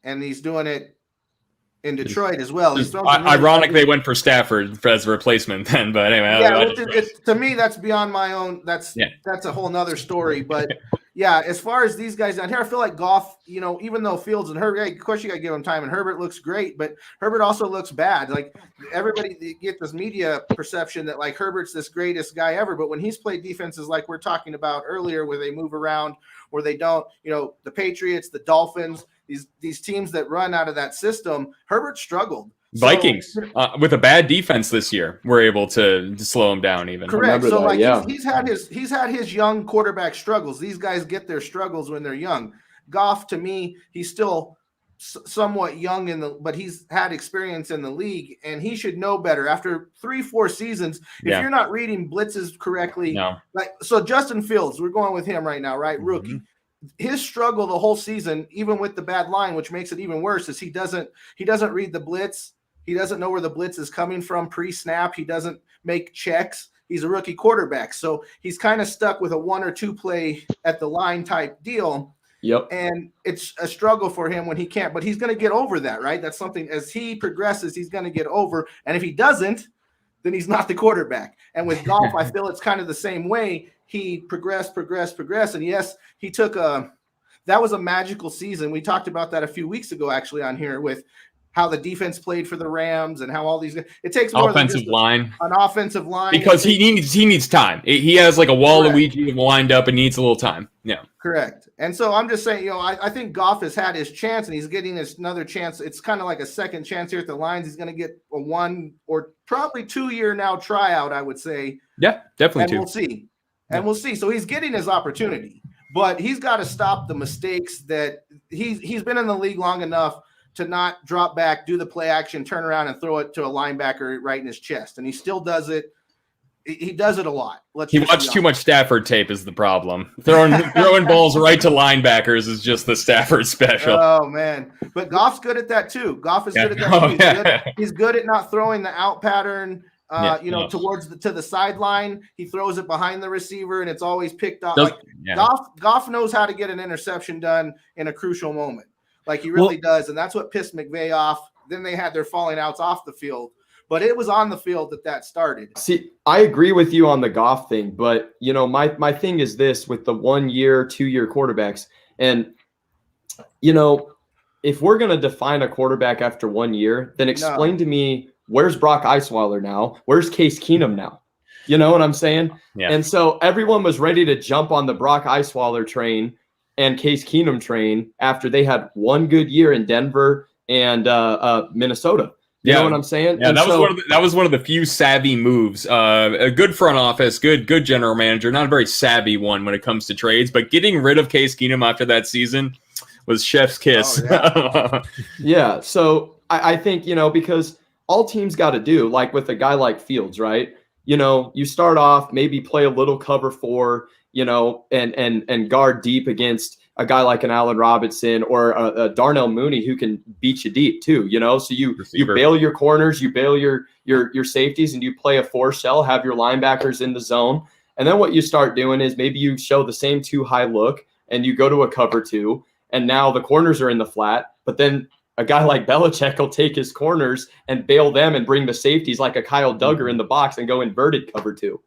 and he's doing it in Detroit as well. He's ironic they went for Stafford as a replacement then, but anyway. To me, that's beyond my own. That's a whole nother story. But yeah, as far as these guys down here, I feel like Goff, even though Fields and Herbert, of course you got to give him time, and Herbert looks great, but Herbert also looks bad. Like, everybody get this media perception that like Herbert's this greatest guy ever, but when he's played defenses like we're talking about earlier, where they move around, where they don't, the Patriots, the Dolphins, these teams that run out of that system, Herbert struggled. Vikings with a bad defense this year were able to slow him down even. Correct. So he's had his young quarterback struggles. These guys get their struggles when they're young. Goff, to me, he's still somewhat young but he's had experience in the league, and he should know better after 3-4 seasons. If you're not reading blitzes correctly, so Justin Fields, we're going with him right now, right? Mm-hmm. Rookie. His struggle the whole season, even with the bad line, which makes it even worse, is he doesn't read the blitz. He doesn't know where the blitz is coming from pre-snap. He doesn't make checks. He's a rookie quarterback, so he's kind of stuck with a 1 or 2 play at the line type deal. Yep. And it's a struggle for him when he can't, but he's going to get over that, right? That's something as he progresses, he's going to get over. And if he doesn't, then he's not the quarterback. And with Goff, I feel it's kind of the same way. He progressed. And yes, he took that was a magical season. We talked about that a few weeks ago, actually, on here with how the defense played for the Rams and how all these, it takes more offensive than just line, an offensive line, because he needs time. He has like a Waluigi lined up and needs a little time. Yeah. Correct. And so I'm just saying, I think Goff has had his chance, and he's getting another chance. It's kind of like a second chance here at the Lions. He's going to get a 1 or probably 2 year now tryout, I would say. Yeah, definitely. And we'll see. And we'll see. So he's getting his opportunity, but he's got to stop the mistakes that he's been in the league long enough to not drop back, do the play action, turn around and throw it to a linebacker right in his chest. And he still does it. He does it a lot. He watched too much Stafford tape is the problem. Throwing balls right to linebackers is just the Stafford special. Oh, man. But Goff's good at that, too. Goff is good at that, too. He's good at not throwing the out pattern, towards to the sideline. He throws it behind the receiver, and it's always picked off. Goff knows how to get an interception done in a crucial moment. Like he really does, and that's what pissed McVay off. Then they had their falling outs off the field, but it was on the field that started. See, I agree with you on the Goff thing, but my thing is this with the 1 year, 2 year quarterbacks, and if we're gonna define a quarterback after 1 year, then explain to me where's Brock Osweiler now, where's Case Keenum now. You know what I'm saying? Yeah. And so everyone was ready to jump on the Brock Osweiler train and Case Keenum train after they had one good year in Denver and Minnesota. You know what I'm saying? Yeah, that was one of the few savvy moves. A good front office, good general manager, not a very savvy one when it comes to trades, but getting rid of Case Keenum after that season was chef's kiss. Oh, Yeah. So I think, because all teams got to do, like with a guy like Fields, right? You start off, maybe play a little cover 4, and guard deep against a guy like an Allen Robinson or a Darnell Mooney who can beat you deep too, So you bail your corners, you bail your safeties, and you play a 4 shell, have your linebackers in the zone. And then what you start doing is maybe you show the same 2 high look and you go to a cover 2, and now the corners are in the flat, but then a guy like Belichick will take his corners and bail them and bring the safeties like a Kyle Duggar in the box and go inverted cover 2,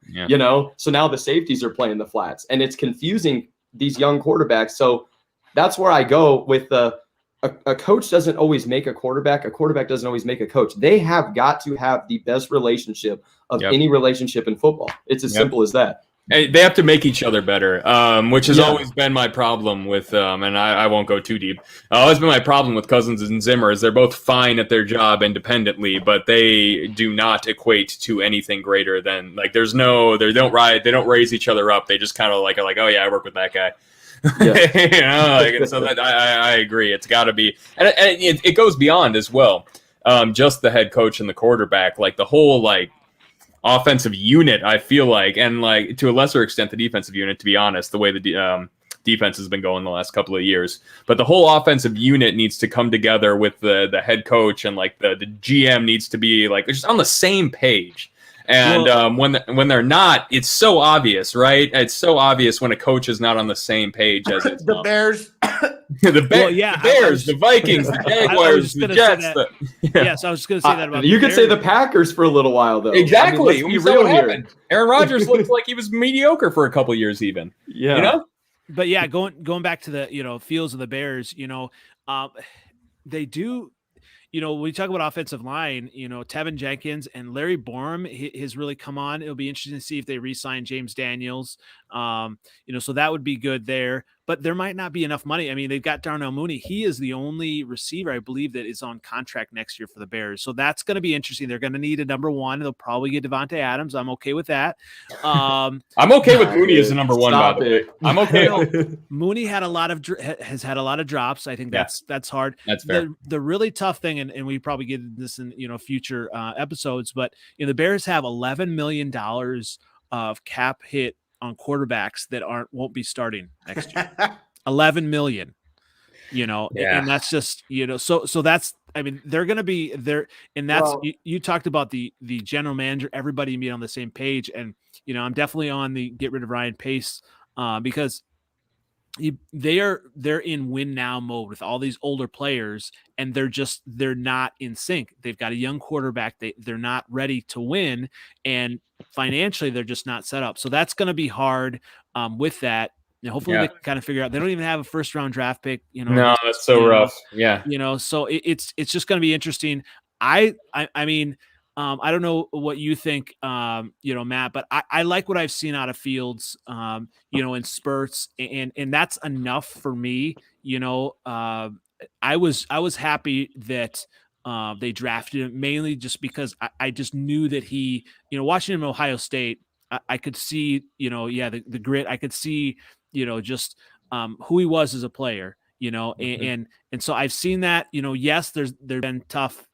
So now the safeties are playing the flats, and it's confusing these young quarterbacks. So that's where I go with a coach doesn't always make a quarterback. A quarterback doesn't always make a coach. They have got to have the best relationship of any relationship in football. It's as simple as that. They have to make each other better, which has always been my problem with, and I won't go too deep. Always been my problem with Cousins and Zimmer is they're both fine at their job independently, but they do not equate to anything greater than they don't raise each other up. They just kind of like oh yeah, I work with that guy. Yeah. And so that I agree. It's got to be, and it goes beyond as well. Just the head coach and the quarterback, like the whole offensive unit, I feel like, and to a lesser extent the defensive unit, to be honest, the way the defense has been going the last couple of years. But the whole offensive unit needs to come together with the head coach, and the GM needs to be just on the same page. And when they're not, it's so obvious, right? It's so obvious when a coach is not on the same page as the Bears. The Bears, the Vikings, the Jaguars, the Jets. Yes, I was just going to say that about you could say the Packers for a little while, though. Exactly. Let's be real here. Aaron Rodgers looked like he was mediocre for a couple of years, even. Yeah. But yeah, going back to the Fields of the Bears, they do. When we talk about offensive line, Tevin Jenkins and Larry Borum has really come on. It'll be interesting to see if they re-sign James Daniels. So that would be good there. But there might not be enough money. I mean, they've got Darnell Mooney. He is the only receiver, I believe, that is on contract next year for the Bears. So that's going to be interesting. They're going to need a number 1. They'll probably get Devontae Adams. I'm okay with that. I'm okay with Mooney as a number 1, by the way. I'm okay. Mooney has had a lot of drops. I think that's hard. That's fair. The really tough thing, and we probably get this in future episodes, but the Bears have $11 million of cap hit on quarterbacks that won't be starting next year. 11 million, and that's just, so that's, I mean, they're going to be there. And that's, you talked about the general manager, everybody being on the same page. And, I'm definitely on the get rid of Ryan Pace because they're in win now mode with all these older players, and they're not in sync. They've got a young quarterback. They're not ready to win, and financially they're just not set up. So that's going to be hard with that. Hopefully they can kind of figure out. They don't even have a first round draft pick. No, that's so rough. Yeah. So it's just going to be interesting. I mean, I don't know what you think, Matt, but I like what I've seen out of Fields, in spurts, and that's enough for me. I was happy that they drafted him, mainly just because I just knew that he, watching him at Ohio State, I could see, the grit. I could see, just who he was as a player. And so I've seen that, yes, there's been tough,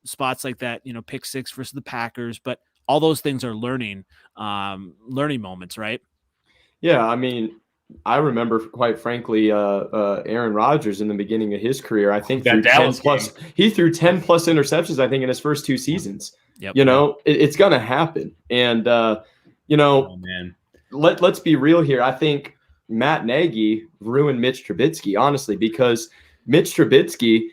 spots like that, pick 6 versus the Packers, but all those things are learning moments, right? Yeah. I mean, I remember, quite frankly, Aaron Rodgers in the beginning of his career, I think he threw 10 plus interceptions, I think, in his first 2 seasons. Yep. It's going to happen. And, let's be real here. I think Matt Nagy ruined Mitch Trubisky, honestly, because Mitch Trubisky,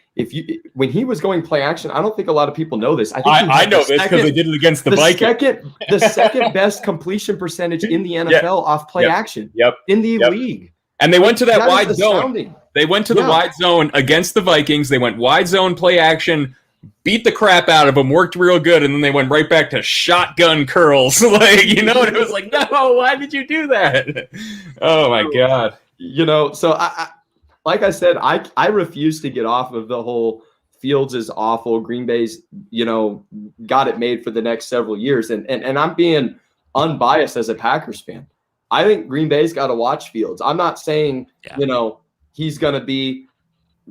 when he was going play action, I don't think a lot of people know this. I know this because they did it against the Vikings. The second best completion percentage in the NFL off play action in the league. And they went to that wide zone. They went to the wide zone against the Vikings. They went wide zone play action, beat the crap out of them, worked real good, and then they went right back to shotgun curls. And it was like, no, why did you do that? Oh my God. So I like I said, I refuse to get off of the whole Fields is awful. Green Bay's, got it made for the next several years. And I'm being unbiased as a Packers fan. I think Green Bay's got to watch Fields. I'm not saying, he's going to be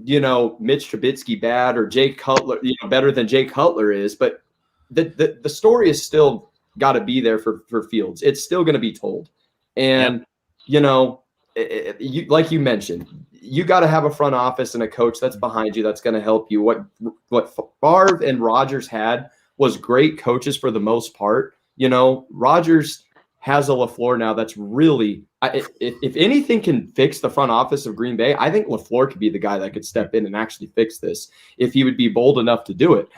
Mitch Trubisky bad or Jay Cutler, better than Jay Cutler is, but the story is still got to be there for Fields. It's still going to be told. And, like you mentioned, you got to have a front office and a coach that's behind you that's going to help you. What Favre and Rodgers had was great coaches for the most part. Rodgers has a LaFleur now that's really if anything can fix the front office of Green Bay, I think LaFleur could be the guy that could step in and actually fix this if he would be bold enough to do it.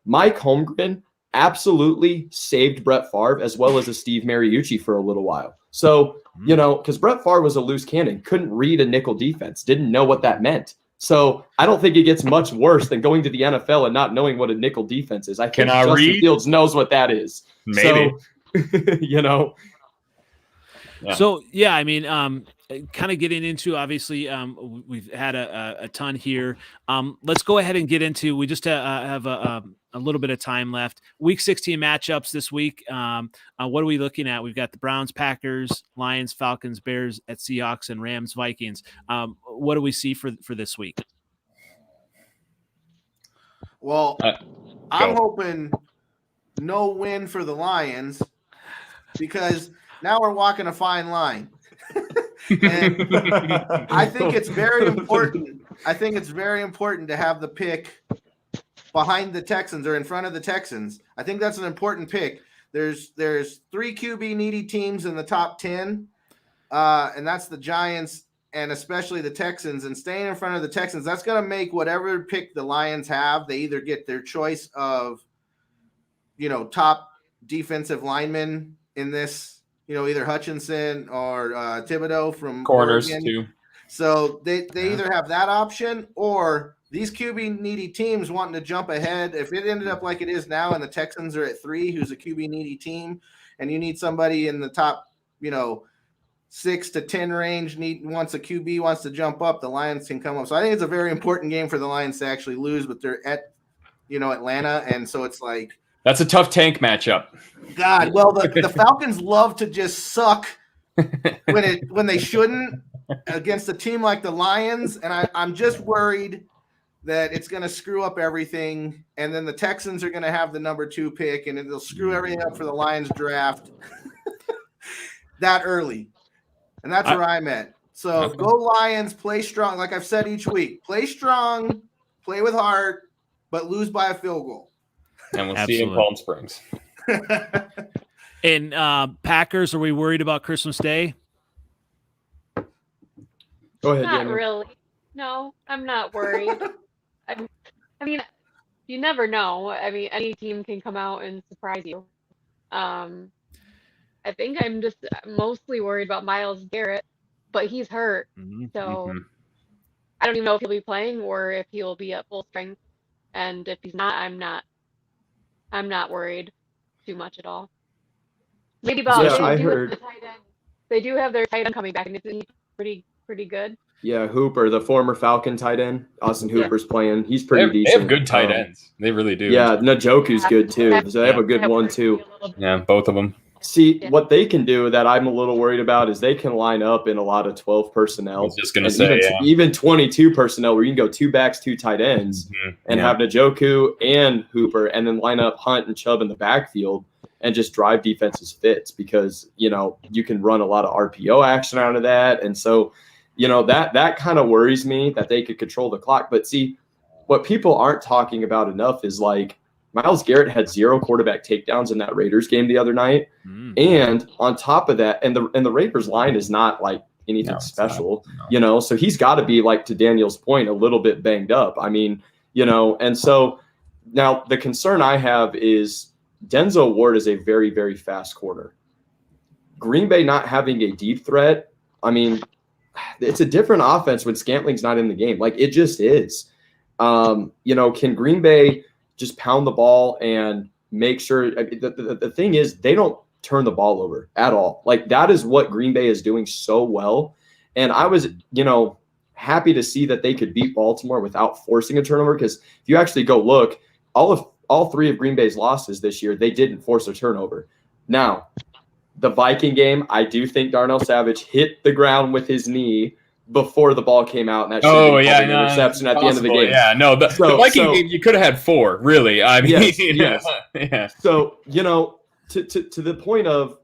Mike Holmgren absolutely saved Brett Favre as well as a Steve Mariucci for a little while. So, because Brett Favre was a loose cannon, couldn't read a nickel defense, didn't know what that meant. So I don't think it gets much worse than going to the NFL and not knowing what a nickel defense is. I think Justin Fields knows what that is. Maybe. So, Yeah. So I mean, kind of getting into obviously, we've had a ton here. Let's go ahead and get into. We just have a little bit of time left. Week 16 matchups this week. What are we looking at? We've got the Browns, Packers, Lions, Falcons, Bears at Seahawks, and Rams, Vikings. What do we see for this week? Well, I'm hoping no win for the Lions because now we're walking a fine line. And I think it's very important. I think it's very important to have the pick behind the Texans or in front of the Texans. I think that's an important pick. There's 3 QB needy teams in the top 10, and that's the Giants and especially the Texans. And staying in front of the Texans, that's going to make whatever pick the Lions have, they either get their choice of, top defensive linemen in this, either Hutchinson or Thibodeau from corners Oregon. too. So they either have that option or these QB needy teams wanting to jump ahead. If it ended up like it is now and the Texans are at 3, who's a QB needy team, and you need somebody in the top, 6 to 10 range, once a QB wants to jump up, the Lions can come up. So I think it's a very important game for the Lions to actually lose, but they're at, Atlanta. And so it's like, that's a tough tank matchup. God, well, the Falcons love to just suck when they shouldn't against a team like the Lions. And I'm just worried that it's going to screw up everything. And then the Texans are going to have the number 2 pick and it'll screw everything up for the Lions draft that early. And that's where I'm at. So Okay. Go Lions, play strong. Like I've said each week, play strong, play with heart, but lose by a field goal. And we'll see you in Palm Springs. And Packers, are we worried about Christmas Day? go ahead, Not Daniel. really. No, I'm not worried. I mean, you never know. I mean, any team can come out and surprise you. I think I'm just mostly worried about Myles Garrett, but he's hurt. So I don't even know if he'll be playing or if he'll be at full strength. And if he's not, I'm not worried too much at all. Maybe about they do have their tight end coming back, and it's pretty good. Yeah, Hooper, the former Falcon tight end, Austin Hooper's playing. He's pretty decent. They have good tight ends. They really do. Yeah, Njoku's good too. So they have a good one too. Yeah, both of them. See, what they can do that I'm a little worried about is they can line up in a lot of 12 personnel. I was just going to say, even 22 personnel where you can go 2 backs, 2 tight ends and have Njoku and Hooper and then line up Hunt and Chubb in the backfield and just drive defenses fits because, you can run a lot of RPO action out of that. And so, that kind of worries me that they could control the clock. But see, what people aren't talking about enough is like, Myles Garrett had 0 quarterback takedowns in that Raiders game the other night. And on top of that, and the Raiders line is not like anything special, so he's got to be, like to Daniel's point, a little bit banged up. I mean, and so now the concern I have is Denzel Ward is a very, very fast corner. Green Bay not having a deep threat. I mean, it's a different offense when Scantling's not in the game. Like it just is. Can Green Bay just pound the ball and make sure the thing is they don't turn the ball over at all. Like that is what Green Bay is doing so well. And I was, happy to see that they could beat Baltimore without forcing a turnover. Because if you actually go look, all 3 of Green Bay's losses this year, they didn't force a turnover. Now, the Viking game, I do think Darnell Savage hit the ground with his knee before the ball came out, and that should have been an interception at the end of the game. Yeah, no, the Viking game, you could have had 4, really. I mean, yes. Yeah. So, to the point of,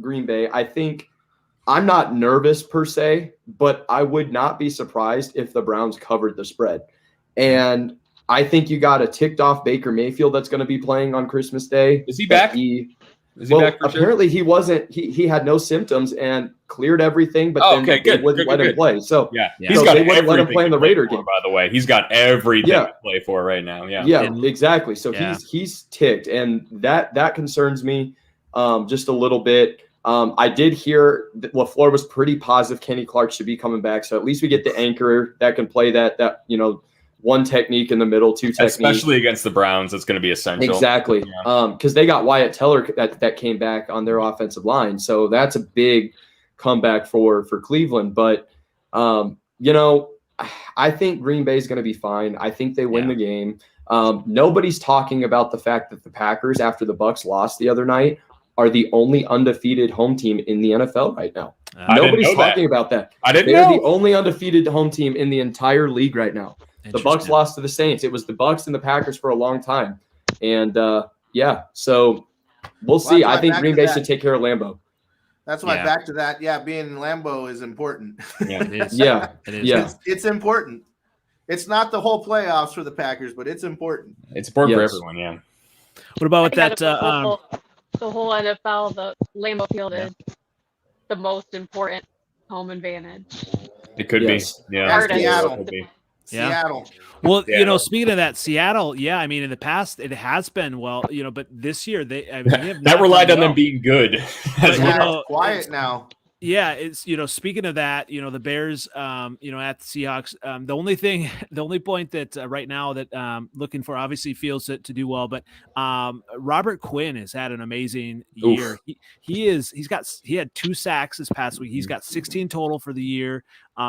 Green Bay, I think I'm not nervous per se, but I would not be surprised if the Browns covered the spread. And I think you got a ticked off Baker Mayfield that's going to be playing on Christmas Day. Is he back? Is he back for apparently sure? he wasn't. He had no symptoms and cleared everything, but then they wouldn't let him play. So he's got they wouldn't let him play in the Raider game. By the way, he's got everything to play for right now. Yeah, exactly. So he's ticked, and that concerns me just a little bit. I did hear that LaFleur was pretty positive Kenny Clark should be coming back, so at least we get the anchor that can play that one technique in the middle, 2 techniques. Especially against the Browns, it's going to be essential. Exactly. Because they got Wyatt Teller that came back on their offensive line. So that's a big comeback for Cleveland. But, I think Green Bay is going to be fine. I think they win the game. Nobody's talking about the fact that the Packers, after the Bucs lost the other night, are the only undefeated home team in the NFL right now. Nobody's talking about that. They're the only undefeated home team in the entire league right now. The Bucs lost to the Saints. It was the Bucs and the Packers for a long time. And, so we'll see. I think Green Bay should take care of Lambeau. That's why back to that, being in Lambeau is important. Yeah, it is. It is. It's important. It's not the whole playoffs for the Packers, but it's important. It's important for everyone, What about with that? The whole NFL, the Lambeau Field is the most important home advantage. It could be. Yeah. Seattle. Well, speaking of that, Seattle, I mean, in the past it has been but this year they have that relied on them being good. Quiet now. Yeah, it's speaking of that, the Bears, at the Seahawks, the only point that right now that looking for obviously Fields to do well, but Robert Quinn has had an amazing year. He had 2 sacks this past week. He's got 16 total for the year.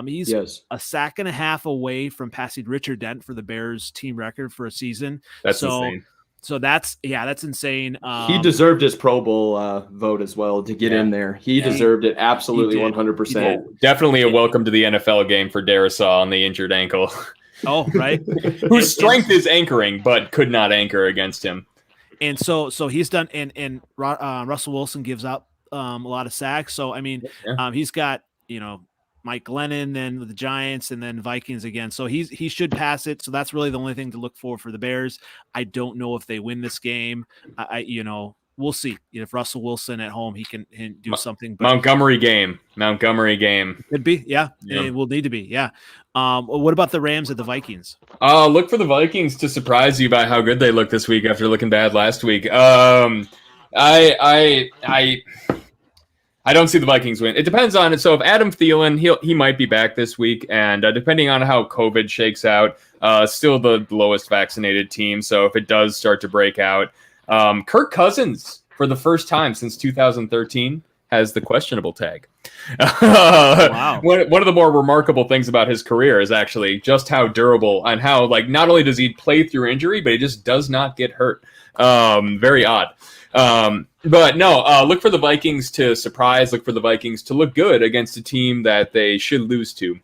He's a sack and a half away from passing Richard Dent for the Bears team record for a season. That's insane. So that's insane. He deserved his Pro Bowl vote as well to get in there. He deserved it absolutely 100%. Definitely a welcome to the NFL game for Darisaw on the injured ankle. Oh, right. Whose strength is anchoring, but could not anchor against him. And so he's done, and Russell Wilson gives up a lot of sacks. So, I mean, he's got, Mike Glennon, then with the Giants, and then Vikings again. So he should pass it. So that's really the only thing to look for the Bears. I don't know if they win this game. We'll see. If Russell Wilson at home, he can do something. But Montgomery game. Could be. Yeah. It will need to be. Yeah. What about the Rams at the Vikings? Look for the Vikings to surprise you by how good they look this week after looking bad last week. I don't see the Vikings win. It depends on it. So if Adam Thielen, he might be back this week, and depending on how COVID shakes out, still the lowest vaccinated team. So if it does start to break out, Kirk Cousins for the first time since 2013 has the questionable tag. Wow. One of the more remarkable things about his career is actually just how durable and how not only does he play through injury, but he just does not get hurt. Very odd. But no, look for the Vikings to surprise. Look for the Vikings to look good against a team that they should lose to.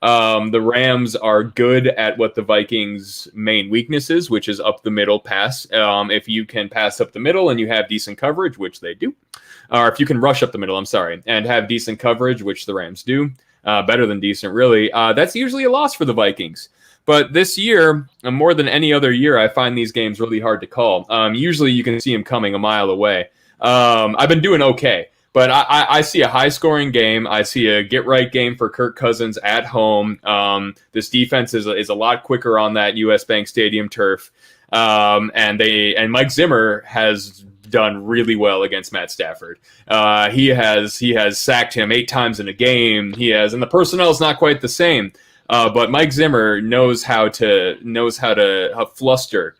The Rams are good at what the Vikings' main weakness is, which is up the middle pass. If you can pass up the middle and you have decent coverage, which they do, or if you can rush up the middle, and have decent coverage, which the Rams do, better than decent, really, that's usually a loss for the Vikings. But this year, more than any other year, I find these games really hard to call. Usually you can see them coming a mile away. I've been doing okay, but I see a high-scoring game. I see a get-right game for Kirk Cousins at home. This defense is a lot quicker on that U.S. Bank Stadium turf. And Mike Zimmer has done really well against Matt Stafford. He has sacked him 8 times in a game. And the personnel is not quite the same. But Mike Zimmer knows how to fluster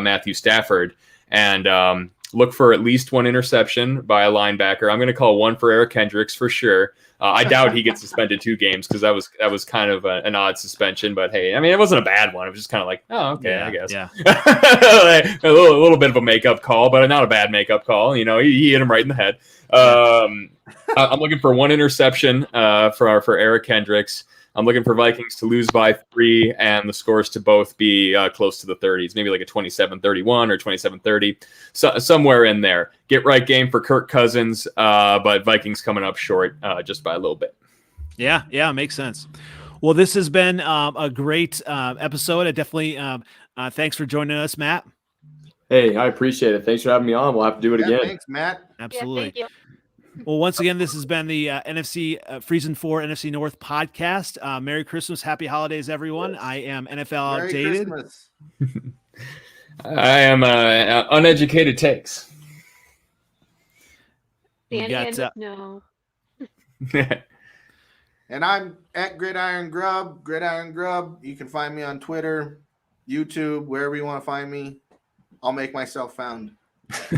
Matthew Stafford, and look for at least one interception by a linebacker. I'm going to call one for Eric Kendricks for sure. I doubt he gets suspended 2 games because that was kind of an odd suspension. But hey, I mean, it wasn't a bad one. It was just kind of like, oh, okay, I guess. Yeah. a little bit of a makeup call, but not a bad makeup call. You know, he hit him right in the head. I'm looking for 1 interception for Eric Kendricks. I'm looking for Vikings to lose by 3 and the scores to both be close to the 30s, maybe like a 27-31 or 27-30, so, somewhere in there. Get right game for Kirk Cousins, but Vikings coming up short just by a little bit. Yeah, makes sense. Well, this has been a great episode. I definitely thanks for joining us, Matt. Hey, I appreciate it. Thanks for having me on. We'll have to do it again. Thanks, Matt. Absolutely. Yeah, thank you. Well, once again, this has been the NFC Freezin 4 NFC North podcast. Merry Christmas, Happy Holidays, everyone. I am NFL Merry Outdated. Christmas. I am uneducated takes. Danny got, in the snow. And I'm at Gridiron Grubb. You can find me on Twitter, YouTube, wherever you want to find me. I'll make myself found.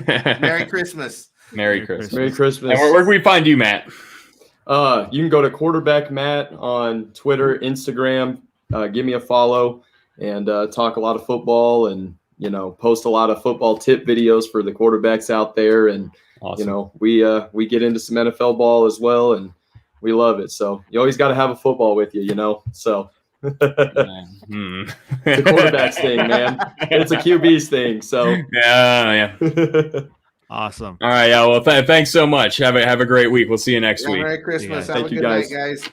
Merry Christmas. Merry Christmas. Merry Christmas. And where can we find you, Matt? You can go to Quarterback Matt on Twitter, Instagram. Give me a follow and talk a lot of football and, post a lot of football tip videos for the quarterbacks out there. And, Awesome. we get into some NFL ball as well, and we love it. So you always got to have a football with you, so. It's a quarterback's thing, man. It's a QB's thing. So yeah. Awesome. All right. Yeah. Well, thanks so much. Have a great week. We'll see you next week. Merry Christmas. Have Thank a you, good night, guys. guys.